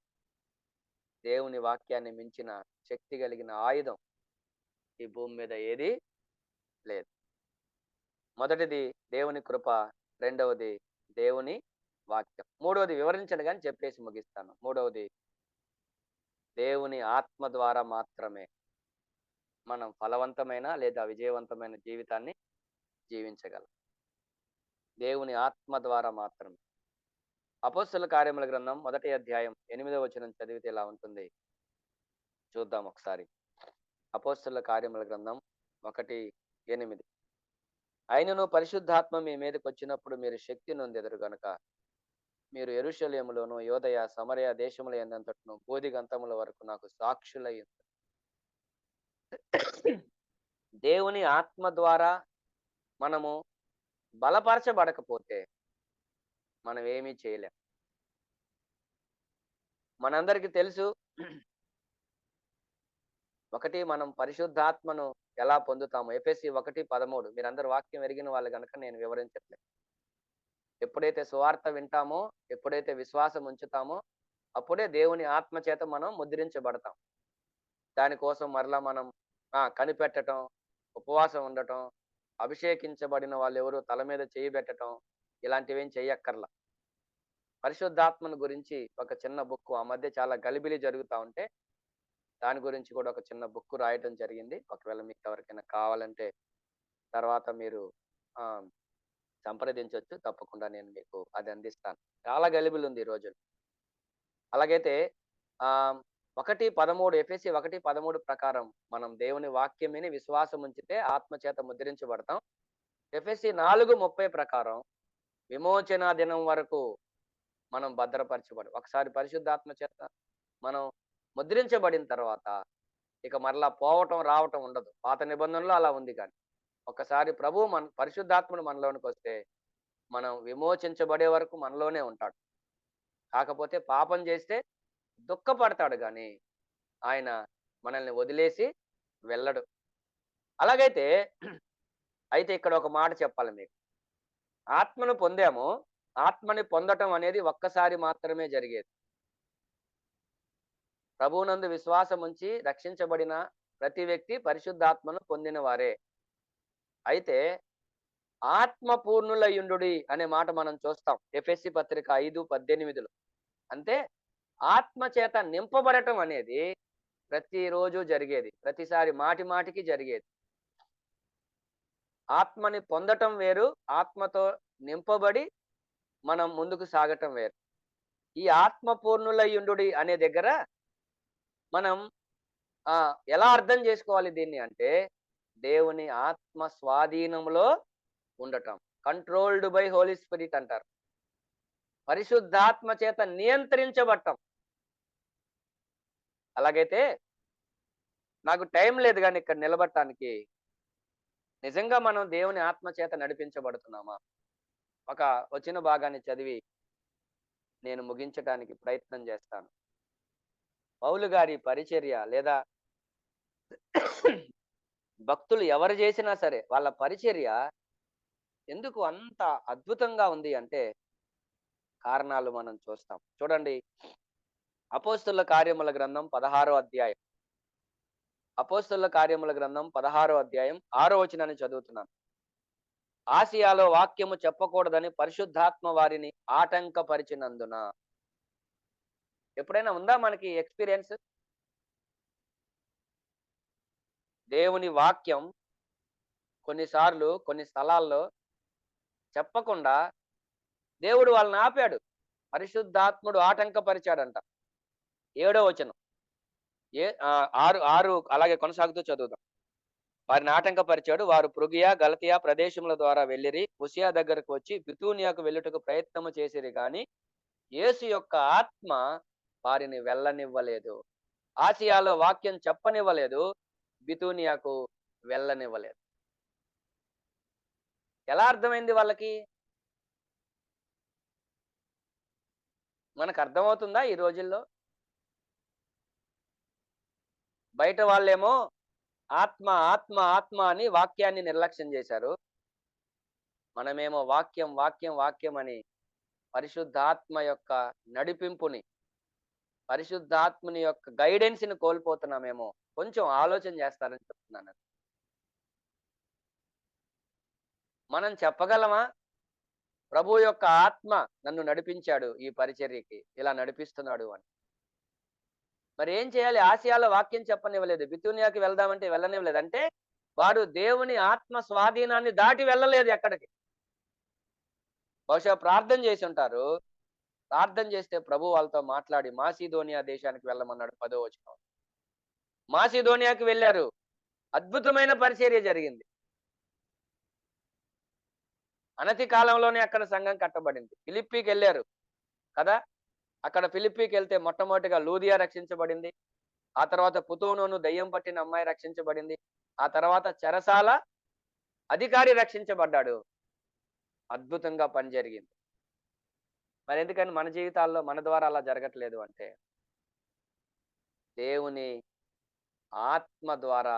దేవుని వాక్యాన్ని మించిన శక్తి కలిగిన ఆయుధం ఈ భూమి మీద ఏది లేదు. మొదటిది దేవుని కృప, రెండవది దేవుని వాక్యం, మూడవది వివరించండి కానీ చెప్పేసి ముగిస్తాను. మూడవది దేవుని ఆత్మ ద్వారా మాత్రమే మనం ఫలవంతమైన లేదా విజయవంతమైన జీవితాన్ని జీవించగలం. దేవుని ఆత్మ ద్వారా మాత్రమే. అపోస్తలుల కార్యముల గ్రంథం 1వ అధ్యాయం 8వ వచనం చదివితే ఇలా ఉంటుంది, చూద్దాం ఒకసారి. అపోస్తలుల కార్యముల గ్రంథం 1:8. అయినను పరిశుద్ధాత్మ మీ మీదకి వచ్చినప్పుడు మీరు శక్తి నొందెదరు గనుక మీరు యెరూషలేములోను యోదయ సమరయ దేశముల యందంతటను బోధిగంతముల వరకు నాకు సాక్షులై ఉన్నారు. దేవుని ఆత్మ ద్వారా మనము బలపరచబడకపోతే మనం ఏమీ చేయలేం. మనందరికీ తెలుసు, ఒకటి, మనం పరిశుద్ధాత్మను ఎలా పొందుతాము. ఎఫెసీ 1:13. మీరందరూ వాక్యం ఎరిగిన వాళ్ళు కనుక నేను వివరించట్లేదు. ఎప్పుడైతే సువార్త వింటామో, ఎప్పుడైతే విశ్వాసం ఉంచుతామో, అప్పుడే దేవుని ఆత్మ చేత మనం ముద్రించబడతాం. దానికోసం మరలా మనం కనిపెట్టడం, ఉపవాసం ఉండటం, అభిషేకించబడిన వాళ్ళు ఎవరు తల మీద చేయి పెట్టడం, ఇలాంటివేం చెయ్యక్కర్లా. పరిశుద్ధాత్మను గురించి ఒక చిన్న బుక్ ఆ మధ్య చాలా గలిబిలి జరుగుతూ ఉంటే దాని గురించి కూడా ఒక చిన్న బుక్ రాయటం జరిగింది. ఒకవేళ మీకు ఎవరికైనా కావాలంటే తర్వాత మీరు ఆ, సంప్రదించవచ్చు. తప్పకుండా నేను మీకు అది అందిస్తాను. చాలా గలిబిలి ఉంది ఈ రోజు. అలాగైతే ఆ 1:13 ఎఫెసీ 1:13 ప్రకారం మనం దేవుని వాక్యం విని విశ్వాసం ఉంచితే ఆత్మచేత ముద్రించబడతాం. ఎఫెసీ 4:30 ప్రకారం విమోచన దినం వరకు మనం భద్రపరచబడి ఒకసారి పరిశుద్ధాత్మ చేత మనం ముద్రించబడిన తర్వాత ఇక మరలా పోవటం రావటం ఉండదు. పాత నిబంధనలో అలా ఉంది. కానీ ఒకసారి ప్రభు పరిశుద్ధాత్మను మనలోనికి వస్తే మనం విమోచించబడే వరకు మనలోనే ఉంటాడు. కాకపోతే పాపం చేస్తే దుఃఖపడతాడు, కానీ ఆయన మనల్ని వదిలేసి వెళ్ళడు. అలాగైతే అయితే ఇక్కడ ఒక మాట చెప్పాలి మీకు. ఆత్మను పొందాము. ఆత్మని పొందటం అనేది ఒక్కసారి మాత్రమే జరిగేది. ప్రభువునందు విశ్వాసం ఉంచి రక్షించబడిన ప్రతి వ్యక్తి పరిశుద్ధాత్మను పొందిన వారే. అయితే ఆత్మ పూర్ణులయుండుడి అనే మాట మనం చూస్తాం ఎఫెసీ పత్రిక 5:18. అంటే ఆత్మ చేత నింపబడటం అనేది ప్రతిరోజు జరిగేది, ప్రతిసారి మాటి మాటికి జరిగేది. ఆత్మని పొందటం వేరు, ఆత్మతో నింపబడి మనం ముందుకు సాగటం వేరు. ఈ ఆత్మ పూర్ణులయుండుడి అనే దగ్గర మనం ఎలా అర్థం చేసుకోవాలి దీన్ని అంటే, దేవుని ఆత్మ స్వాధీనంలో ఉండటం, కంట్రోల్డ్ బై హోలీ స్పిరిట్ అంటారు. పరిశుద్ధాత్మ చేత నియంత్రించబడటం. అలాగైతే నాకు టైం లేదు కానీ ఇక్కడ నిలబడటానికి, నిజంగా మనం దేవుని ఆత్మ చేత నడిపించబడుతున్నామా? ఒక వచ్చిన భాగాన్ని చదివి నేను ముగించడానికి ప్రయత్నం చేస్తాను. పౌలు గారి పరిచర్య లేదా భక్తులు ఎవరు చేసినా సరే వాళ్ళ పరిచర్య ఎందుకు అంత అద్భుతంగా ఉంది అంటే కారణాలు మనం చూస్తాం. చూడండి, అపోస్తుల కార్యముల గ్రంథం 16వ అధ్యాయం. అపోస్తుల కార్యముల గ్రంథం 16వ అధ్యాయం 6వ వచనాన్ని చదువుతున్నాను. ఆసియాలో వాక్యము చెప్పకూడదని పరిశుద్ధాత్మ వారిని ఆటంకపరిచినందున. ఎప్పుడైనా ఉందా మనకి ఎక్స్పీరియన్స్? దేవుని వాక్యం కొన్నిసార్లు కొన్ని స్థలాల్లో చెప్పకుండా దేవుడు వాళ్ళని ఆపాడు. పరిశుద్ధాత్ముడు ఆటంకపరిచాడంట. 7వ వచనం 6 అలాగే కొనసాగుతూ చదువుదాం. వారిని ఆటంకపరిచాడు. వారు పృగియా గలతియా ప్రదేశముల ద్వారా వెళ్ళిరి. ఉసియా దగ్గరకు వచ్చి బితూనియాకు వెళ్ళుటకు ప్రయత్నము చేసిరి, కానీ యేసు యొక్క ఆత్మ వారిని వెళ్ళనివ్వలేదు. ఆసియాలో వాక్యం చెప్పనివ్వలేదు, బితూనియాకు వెళ్ళనివ్వలేదు. ఎలా అర్థమైంది వాళ్ళకి? మనకు అర్థమవుతుందా ఈ రోజుల్లో? బయట వాళ్ళేమో ఆత్మ ఆత్మ ఆత్మ అని వాక్యాన్ని నిర్లక్ష్యం చేశారు. మనమేమో వాక్యం వాక్యం వాక్యం అని పరిశుద్ధాత్మ యొక్క నడిపింపుని, పరిశుద్ధాత్మని యొక్క గైడెన్స్ ని కోల్పోతున్నామేమో. కొంచెం ఆలోచన చేస్తారని చెప్తున్నాను. మనం చెప్పగలమా ప్రభు యొక్క ఆత్మ నన్ను నడిపించాడు, ఈ పరిచర్యకి ఇలా నడిపిస్తున్నాడు అని? మరి ఏం చేయాలి? ఆసియాలో వాక్యం చెప్పనివ్వలేదు, బితూనియాకి వెళ్దామంటే వెళ్ళనివ్వలేదు. అంటే వాడు దేవుని ఆత్మ స్వాధీనాన్ని దాటి వెళ్ళలేదు ఎక్కడికి. బహుశా ప్రార్థన చేసి ఉంటారు. ప్రార్థన చేస్తే ప్రభు వాళ్ళతో మాట్లాడి మాసిదోనియా దేశానికి వెళ్ళమన్నాడు. 10వ వచనం. మాసిదోనియాకి వెళ్ళారు. అద్భుతమైన పరిచర్య జరిగింది. అనతి కాలంలోనే అక్కడ సంఘం కట్టబడింది. ఫిలిప్పీకి వెళ్ళారు కదా. అక్కడ ఫిలిప్పీకి వెళ్తే మొట్టమొదటిగా లూదియా రక్షించబడింది. ఆ తర్వాత పుతోనోను దయ్యం పట్టిన అమ్మాయి రక్షించబడింది. ఆ తర్వాత చెరసాల అధికారి రక్షించబడ్డాడు. అద్భుతంగా పని జరిగింది. మరి ఎందుకని మన జీవితాల్లో మన ద్వారా అలా జరగట్లేదు అంటే, దేవుని ఆత్మ ద్వారా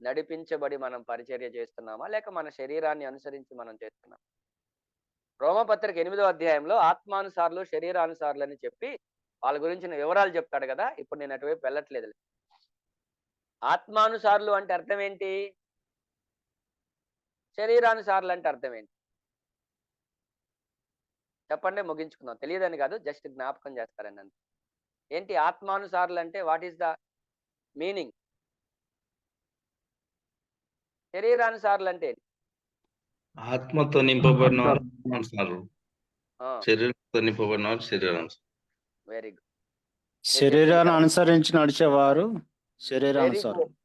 నడిపించబడి మనం పరిచర్య చేస్తున్నామా, లేక మన శరీరాన్ని అనుసరించి మనం చేస్తున్నాం? రోమపత్రిక 8వ అధ్యాయంలో ఆత్మానుసారులు శరీరానుసారులు అని చెప్పి వాళ్ళ గురించిన వివరాలు చెప్తాడు కదా. ఇప్పుడు నేను అటువైపు వెళ్ళట్లేదు. ఆత్మానుసారులు అంటే అర్థం ఏంటి? శరీరానుసారులు అంటే అర్థం ఏంటి? చెప్పండి, ముగించుకుందాం. తెలియదని కాదు, జస్ట్ జ్ఞాపకం చేస్తారండి అంతే. ఏంటి ఆత్మానుసారులు అంటే? What is the meaning? శరీరానుసారులు అంటే ఏంటి? ఆత్మతో నింపబడిన వారు ఆత్మానుసారులు, శరీరంతో నింపబడిన వారు శరీరానుసారులు. Very good. శరీరాన్ని అనుసరించి నడిచేవారు వెరీ శరీరానుసారులు. గుడ్.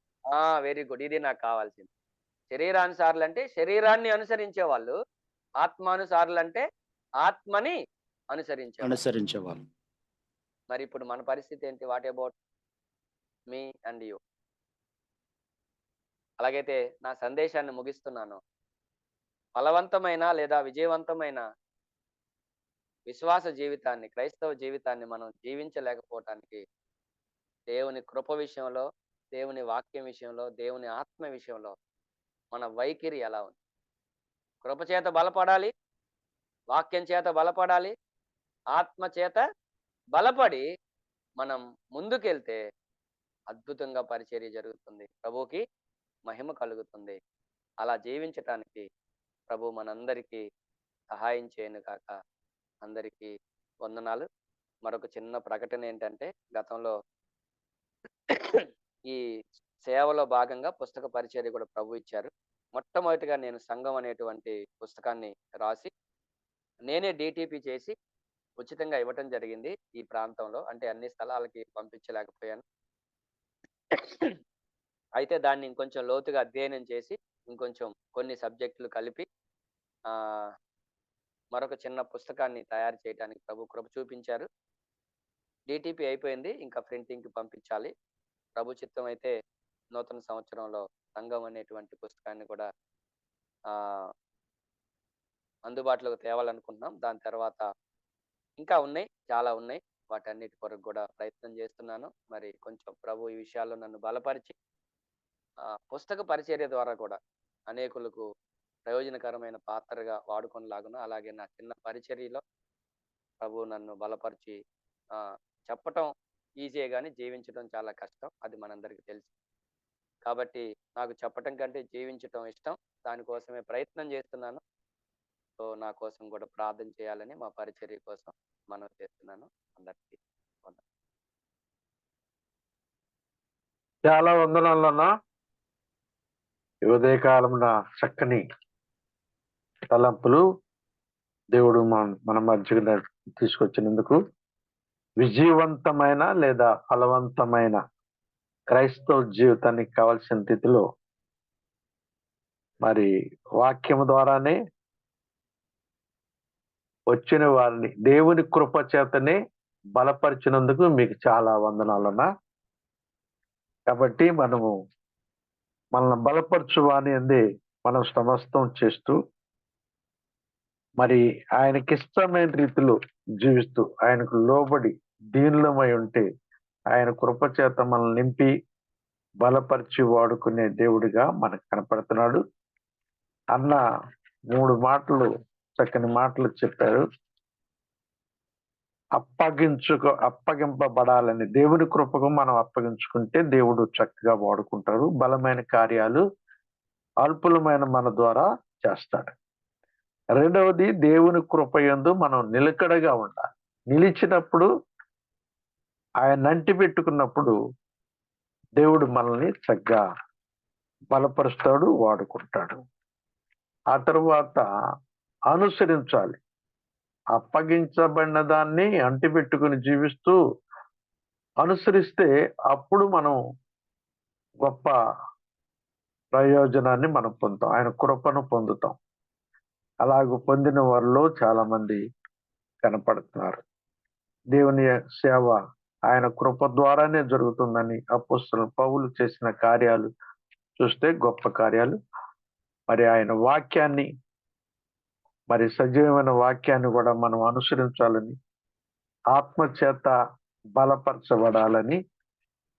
Very good. ఇది నాకు కావాల్సింది. శరీరానుసారులు అంటే శరీరాన్ని అనుసరించే వాళ్ళు, ఆత్మానుసారులు అంటే ఆత్మని అనుసరించేవాళ్ళు. మరి ఇప్పుడు మన పరిస్థితి ఏంటి? What about me and you? అలాగైతే నా సందేశాన్ని ముగిస్తున్నాను. ఫలవంతమైన లేదా విజయవంతమైన విశ్వాస జీవితాన్ని, క్రైస్తవ జీవితాన్ని మనం జీవించలేకపోవటానికి దేవుని కృప విషయంలో, దేవుని వాక్యం విషయంలో, దేవుని ఆత్మ విషయంలో మన వైఖరి ఎలా ఉంది? కృప చేత బలపడాలి, వాక్యం చేత బలపడాలి, ఆత్మ చేత బలపడి మనం ముందుకెళ్తే అద్భుతంగా పరిచర్య జరుగుతుంది, ప్రభువుకి మహిమ కలుగుతుంది. అలా జీవించటానికి ప్రభు మనందరికీ సహాయం చేయను కాక. అందరికీ వందనాలు. మరొక చిన్న ప్రకటన ఏంటంటే, గతంలో ఈ సేవలో భాగంగా పుస్తక పరిచర్య కూడా ప్రభు ఇచ్చారు. మొట్టమొదటిగా నేను సంఘం అనేటువంటి పుస్తకాన్ని రాసి నేనే డిటిపి చేసి ఉచితంగా ఇవ్వటం జరిగింది ఈ ప్రాంతంలో. అంటే అన్ని స్థలాలకి పంపించలేకపోయాను. అయితే దాన్ని ఇంకొంచెం లోతుగా అధ్యయనం చేసి ఇంకొంచెం కొన్ని సబ్జెక్టులు కలిపి మరొక చిన్న పుస్తకాన్ని తయారు చేయడానికి ప్రభు కృప చూపించారు. డిటిపి అయిపోయింది, ఇంకా ప్రింటింగ్కి పంపించాలి. ప్రభు చిత్తం అయితే నూతన సంవత్సరంలో సంఘం అనేటువంటి పుస్తకాన్ని కూడా అందుబాటులోకి తేవాలనుకుంటున్నాం. దాని తర్వాత ఇంకా ఉన్నాయి, చాలా ఉన్నాయి. వాటన్నిటి కొరకు కూడా ప్రయత్నం చేస్తున్నాను. మరి కొంచెం ప్రభు ఈ విషయాల్లో నన్ను బలపరిచి పుస్తక పరిచర్య ద్వారా కూడా అనేకులకు ప్రయోజనకరమైన పాత్రగా వాడుకొనలాగున, అలాగే నా చిన్న పరిచర్యలో ప్రభు నన్ను బలపరిచి చెప్పటం ఈజీయే కానీ జీవించడం చాలా కష్టం, అది మనందరికీ తెలుసు. కాబట్టి నాకు చెప్పటం కంటే జీవించటం ఇష్టం, దానికోసమే ప్రయత్నం చేస్తున్నాను. సో నా కోసం కూడా ప్రార్థన చేయాలని మా పరిచర్య కోసం మనం చేస్తున్నాను. అందరికీ చాలా వందనాలన్నా. ఈ ఉదయకాలమున చక్కని తలంపులు దేవుడు మన మధ్యలో తీసుకొచ్చినందుకు, విజయవంతమైన లేదా ఫలవంతమైన క్రైస్తవ జీవితానికి కావాల్సిన రీతిలో మరి వాక్యము ద్వారానే వచ్చిన వారిని దేవుని కృప చేతనే బలపరిచినందుకు మీకు చాలా వందనాలన్నా. కాబట్టి మనల్ని బలపరచువాని అందే మనం సమస్తం చేస్తూ మరి ఆయనకి ఇష్టమైన రీతిలో జీవిస్తూ ఆయనకు లోబడి దీనులమై ఉంటే ఆయన కృప చేత మనల్ని నింపి బలపరిచి వాడుకునే దేవుడిగా మనకు కనపడుతున్నాడు. అన్న 3 మాటలు, చక్కని మాటలు చెప్పారు. అప్పగింపబడాలని, దేవుని కృపకు మనం అప్పగించుకుంటే దేవుడు చక్కగా వాడుకుంటారు. బలమైన కార్యాలు అల్పులమైన మన ద్వారా చేస్తాడు. రెండవది, దేవుని కృపయందు మనం నిలకడగా ఉండాలి. నిలిచినప్పుడు, ఆయన నంటి పెట్టుకున్నప్పుడు దేవుడు మనల్ని చక్కగా బలపరుస్తాడు, వాడుకుంటాడు. ఆ తరువాత అనుసరించాలి. అప్పగించబడిన దాన్ని అంటిపెట్టుకుని జీవిస్తూ అనుసరిస్తే అప్పుడు మనం గొప్ప ప్రయోజనాన్ని మనం పొందుతాం, ఆయన కృపను పొందుతాం. అలాగ పొందిన వారిలో చాలా మంది కనపడుతున్నారు. దేవుని సేవ ఆయన కృప ద్వారానే జరుగుతుందని అపోస్తలుడు పౌలు చేసిన కార్యాలు చూస్తే గొప్ప కార్యాలు. మరి ఆయన వాక్యాన్ని, మరి సజీవమైన వాక్యాన్ని కూడా మనం అనుసరించాలని, ఆత్మచేత బలపరచబడాలని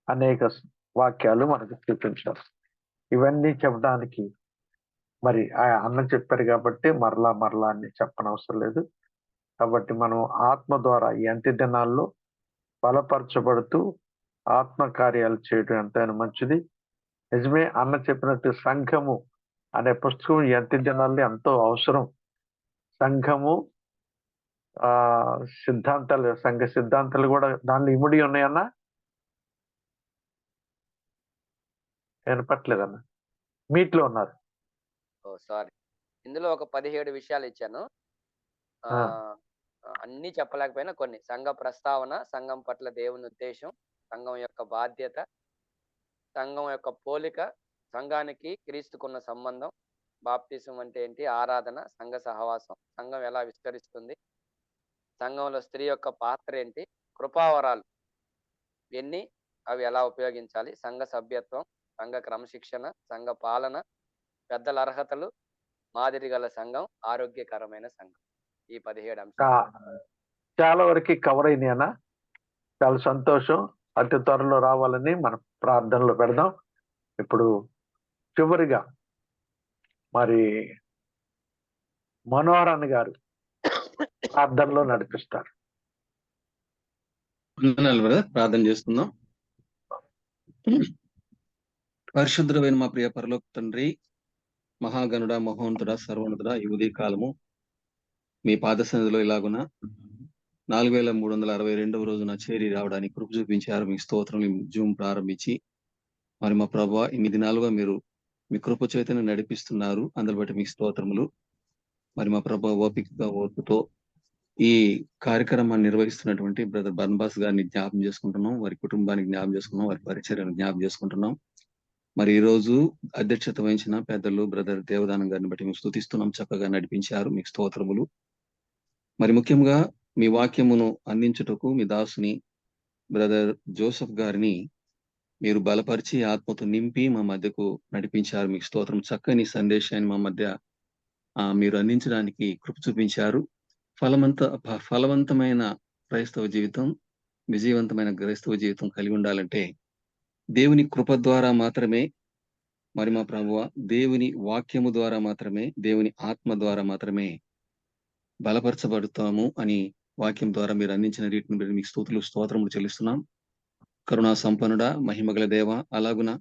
అనేక వాక్యాలు మనకు చూపించారు. ఇవన్నీ చెప్పడానికి మరి అన్న చెప్పారు కాబట్టి మరలా అని చెప్పనవసరం లేదు. కాబట్టి మనం ఆత్మ ద్వారా ఈ అంత్య దినాల్లో బలపరచబడుతూ ఆత్మ కార్యాలు చేయడం ఎంతైనా మంచిది. నిజమే అన్న చెప్పినట్టు సంఘము అనే పుస్తకం ఎంత జనాల్లో ఎంతో అవసరం. సంఘము సిద్ధాంతాలు, సంఘ సిద్ధాంతాలు కూడా దానిలో ఇమిడి ఉన్నాయన్నా. వినపట్లేదన్న, మీట్లో ఉన్నారు. ఓ సారీ, ఇందులో ఒక 17 విషయాలు ఇచ్చాను. ఆ. అన్ని చెప్పలేకపోయినా కొన్ని. సంఘ ప్రస్తావన, సంఘం పట్ల దేవుని ఉద్దేశం, సంఘం యొక్క బాధ్యత, సంఘం యొక్క పోలిక, సంఘానికి క్రీస్తుకున్న సంబంధం, బాప్తిసం అంటే ఏంటి, ఆరాధన, సంఘ సహవాసం, సంఘం ఎలా విస్తరిస్తుంది, సంఘంలో స్త్రీ యొక్క పాత్ర ఏంటి, కృపావరాలు ఎన్ని, అవి ఎలా ఉపయోగించాలి, సంఘ సభ్యత్వం, సంఘ క్రమశిక్షణ, సంఘ పాలన, పెద్దల అర్హతలు, మాదిరి గల సంఘం, ఆరోగ్యకరమైన సంఘం. ఈ 17 అంశాలు చాలా వరకు కవర్ అయినాయి అన్న. చాలా సంతోషం. అతి త్వరలో రావాలని మనం ప్రార్థనలో పెడదాం. ఇప్పుడు చివరిగా మరి మనోహరన్ గారు ప్రార్థనలో నడిపిస్తారు. వందనాలు బ్రదర్, ప్రార్థన చేస్తున్నాం. పరిశుద్ధుడైన మా ప్రియ పరలోక తండ్రి, మహాగణుడ, మహోన్నతుడ, సర్వోన్నతుడ, ఈ ఉదయ కాలము మీ పాద సన్నిధిలో ఇలాగున 4362వ రోజున చేరి రావడానికి కృప చూపించారు. మీ స్తోత్రం. జూమ్ ప్రారంభించి మరి మా ప్రభువా 8 దినాలుగా మీరు మీ కృప చేతను నడిపిస్తున్నారు. అందులో బట్టి మీకు స్తోత్రములు. మరి మా ప్రభువా ఓపికగా ఓర్పుతో ఈ కార్యక్రమాన్ని నిర్వహిస్తున్నటువంటి బ్రదర్ బర్నబాస్ గారిని జ్ఞాపం చేసుకుంటున్నాం, వారి కుటుంబానికి జ్ఞాపం చేసుకున్నాం, వారి పరిచర్యను జ్ఞాపం చేసుకుంటున్నాం. మరి ఈ రోజు అధ్యక్షత వహించిన పెద్దలు బ్రదర్ దేవదానం గారిని బట్టి మేము స్తుతిస్తున్నాం. చక్కగా నడిపించారు, మీకు స్తోత్రములు. మరి ముఖ్యంగా మీ వాక్యమును అందించుటకు మీ దాసుని బ్రదర్ జోసెఫ్ గారిని మీరు బలపరిచి ఆత్మతో నింపి మా మధ్యకు నడిపించారు, మీకు స్తోత్రం. చక్కని సందేశాన్ని మా మధ్య మీరు అందించడానికి కృప చూపించారు. ఫలవంతమైన క్రైస్తవ జీవితం, విజయవంతమైన క్రైస్తవ జీవితం కలిగి ఉండాలంటే దేవుని కృప ద్వారా మాత్రమే, మరి మా ప్రభువా దేవుని వాక్యము ద్వారా మాత్రమే, దేవుని ఆత్మ ద్వారా మాత్రమే బలపరచబడతాము అని వాక్యం ద్వారా మీరు అందించిన రీతిని బట్టి మీకు స్తోత్రములు చెల్లిస్తున్నాం. కరుణా సంపన్నుడ, మహిమగల దేవ, అలాగున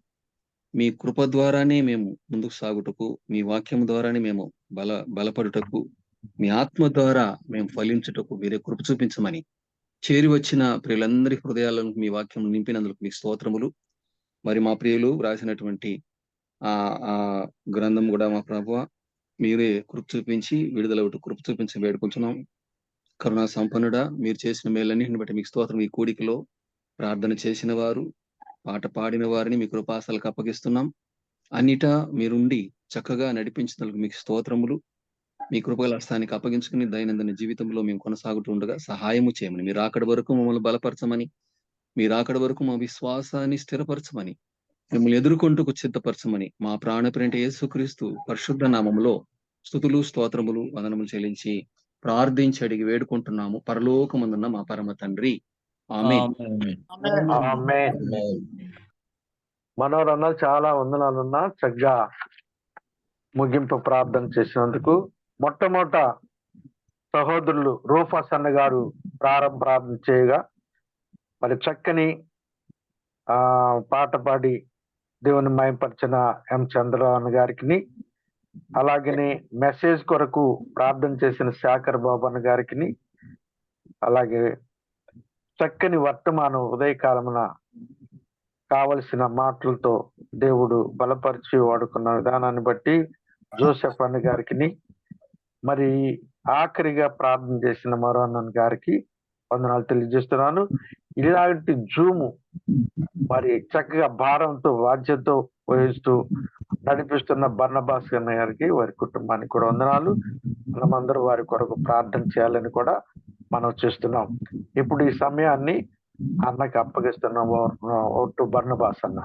మీ కృప ద్వారానే మేము ముందుకు సాగుటకు, మీ వాక్యం ద్వారానే మేము బలపడుటకు, మీ ఆత్మ ద్వారా మేము ఫలించుటకు మీరే కృప చూపించమని చేరి వచ్చిన ప్రియులందరి హృదయాలను మీ వాక్యం నింపినందుకు మీకు స్తోత్రములు. మరి మా ప్రియులు రాసినటువంటి ఆ గ్రంథం కూడా మా ప్రభువా మీరే కృప చూపించి విడుదల కృప చూపించి వేడుకుంటున్నాం. కరుణా సంపన్నుడా, మీరు చేసిన మేలన్నింటిని బట్టి మీకు స్తోత్రం. ఈ కూడికలో ప్రార్థన చేసిన వారు, పాట పాడిన వారిని మీ కృపాసలకు అప్పగిస్తున్నాం. అన్నిటా మీరుండి చక్కగా నడిపించినందుకు మీకు స్తోత్రములు. మీ కృపగల హస్తానికి అప్పగించుకుని దైనందిన జీవితంలో మేము కొనసాగుతూ ఉండగా సహాయము చేయమని, మీరు అక్కడి వరకు మమ్మల్ని బలపరచమని, మీరు అక్కడి వరకు మా విశ్వాసాన్ని స్థిరపరచమని, మిమ్మల్ని ఎదుర్కొంటూ సిద్ధపరచమని మా ప్రాణప్రేంట యేసుక్రీస్తు పరిశుద్ధ నామములో స్తుతులు, స్తోత్రములు, వందనములు చెల్లించి ప్రార్థించి అడిగి వేడుకుంటున్నాము పరలోకమందున్న మా పరమ తండ్రి. ఆమేన్. మనోరన్న చాలా వందనాలన్నా, చక్కగా ముగింపు ప్రార్థన చేసినందుకు. మొట్టమొదట సహోదరులు రూఫస్ అన్న గారు ప్రార్థన చేయగా, మరి చక్కని పాట పాడి దేవుని మయంపరిచిన ఎం చంద్రరావు గారికి, అలాగనే మెసేజ్ కొరకు ప్రార్థన చేసిన శాకర్ బాబు అన్న గారికి, అలాగే చక్కని వర్తమానం ఉదయకాలమున కావలసిన మాటలతో దేవుడు బలపరిచి వాడుకున్న విధానాన్ని బట్టి జోసెఫ్ అన్న గారికి, మరి ఆఖరిగా ప్రార్థన చేసిన మరో అన్న గారికి వందనాలు తెలియజేస్తున్నాను. ఇలాంటి జూము మరి చక్కగా భారంతో, బాధ్యతతో వహిస్తూ నడిపిస్తున్న బర్నబాస్ అన్న గారికి, వారి కుటుంబానికి కూడా వందనాలు. మనమందరూ వారి కొరకు ప్రార్థన చేయాలని కూడా మనం చేస్తున్నాం. ఇప్పుడు ఈ సమయాన్ని అన్నకి అప్పగిస్తున్నాం. బర్నబాస్ అన్న.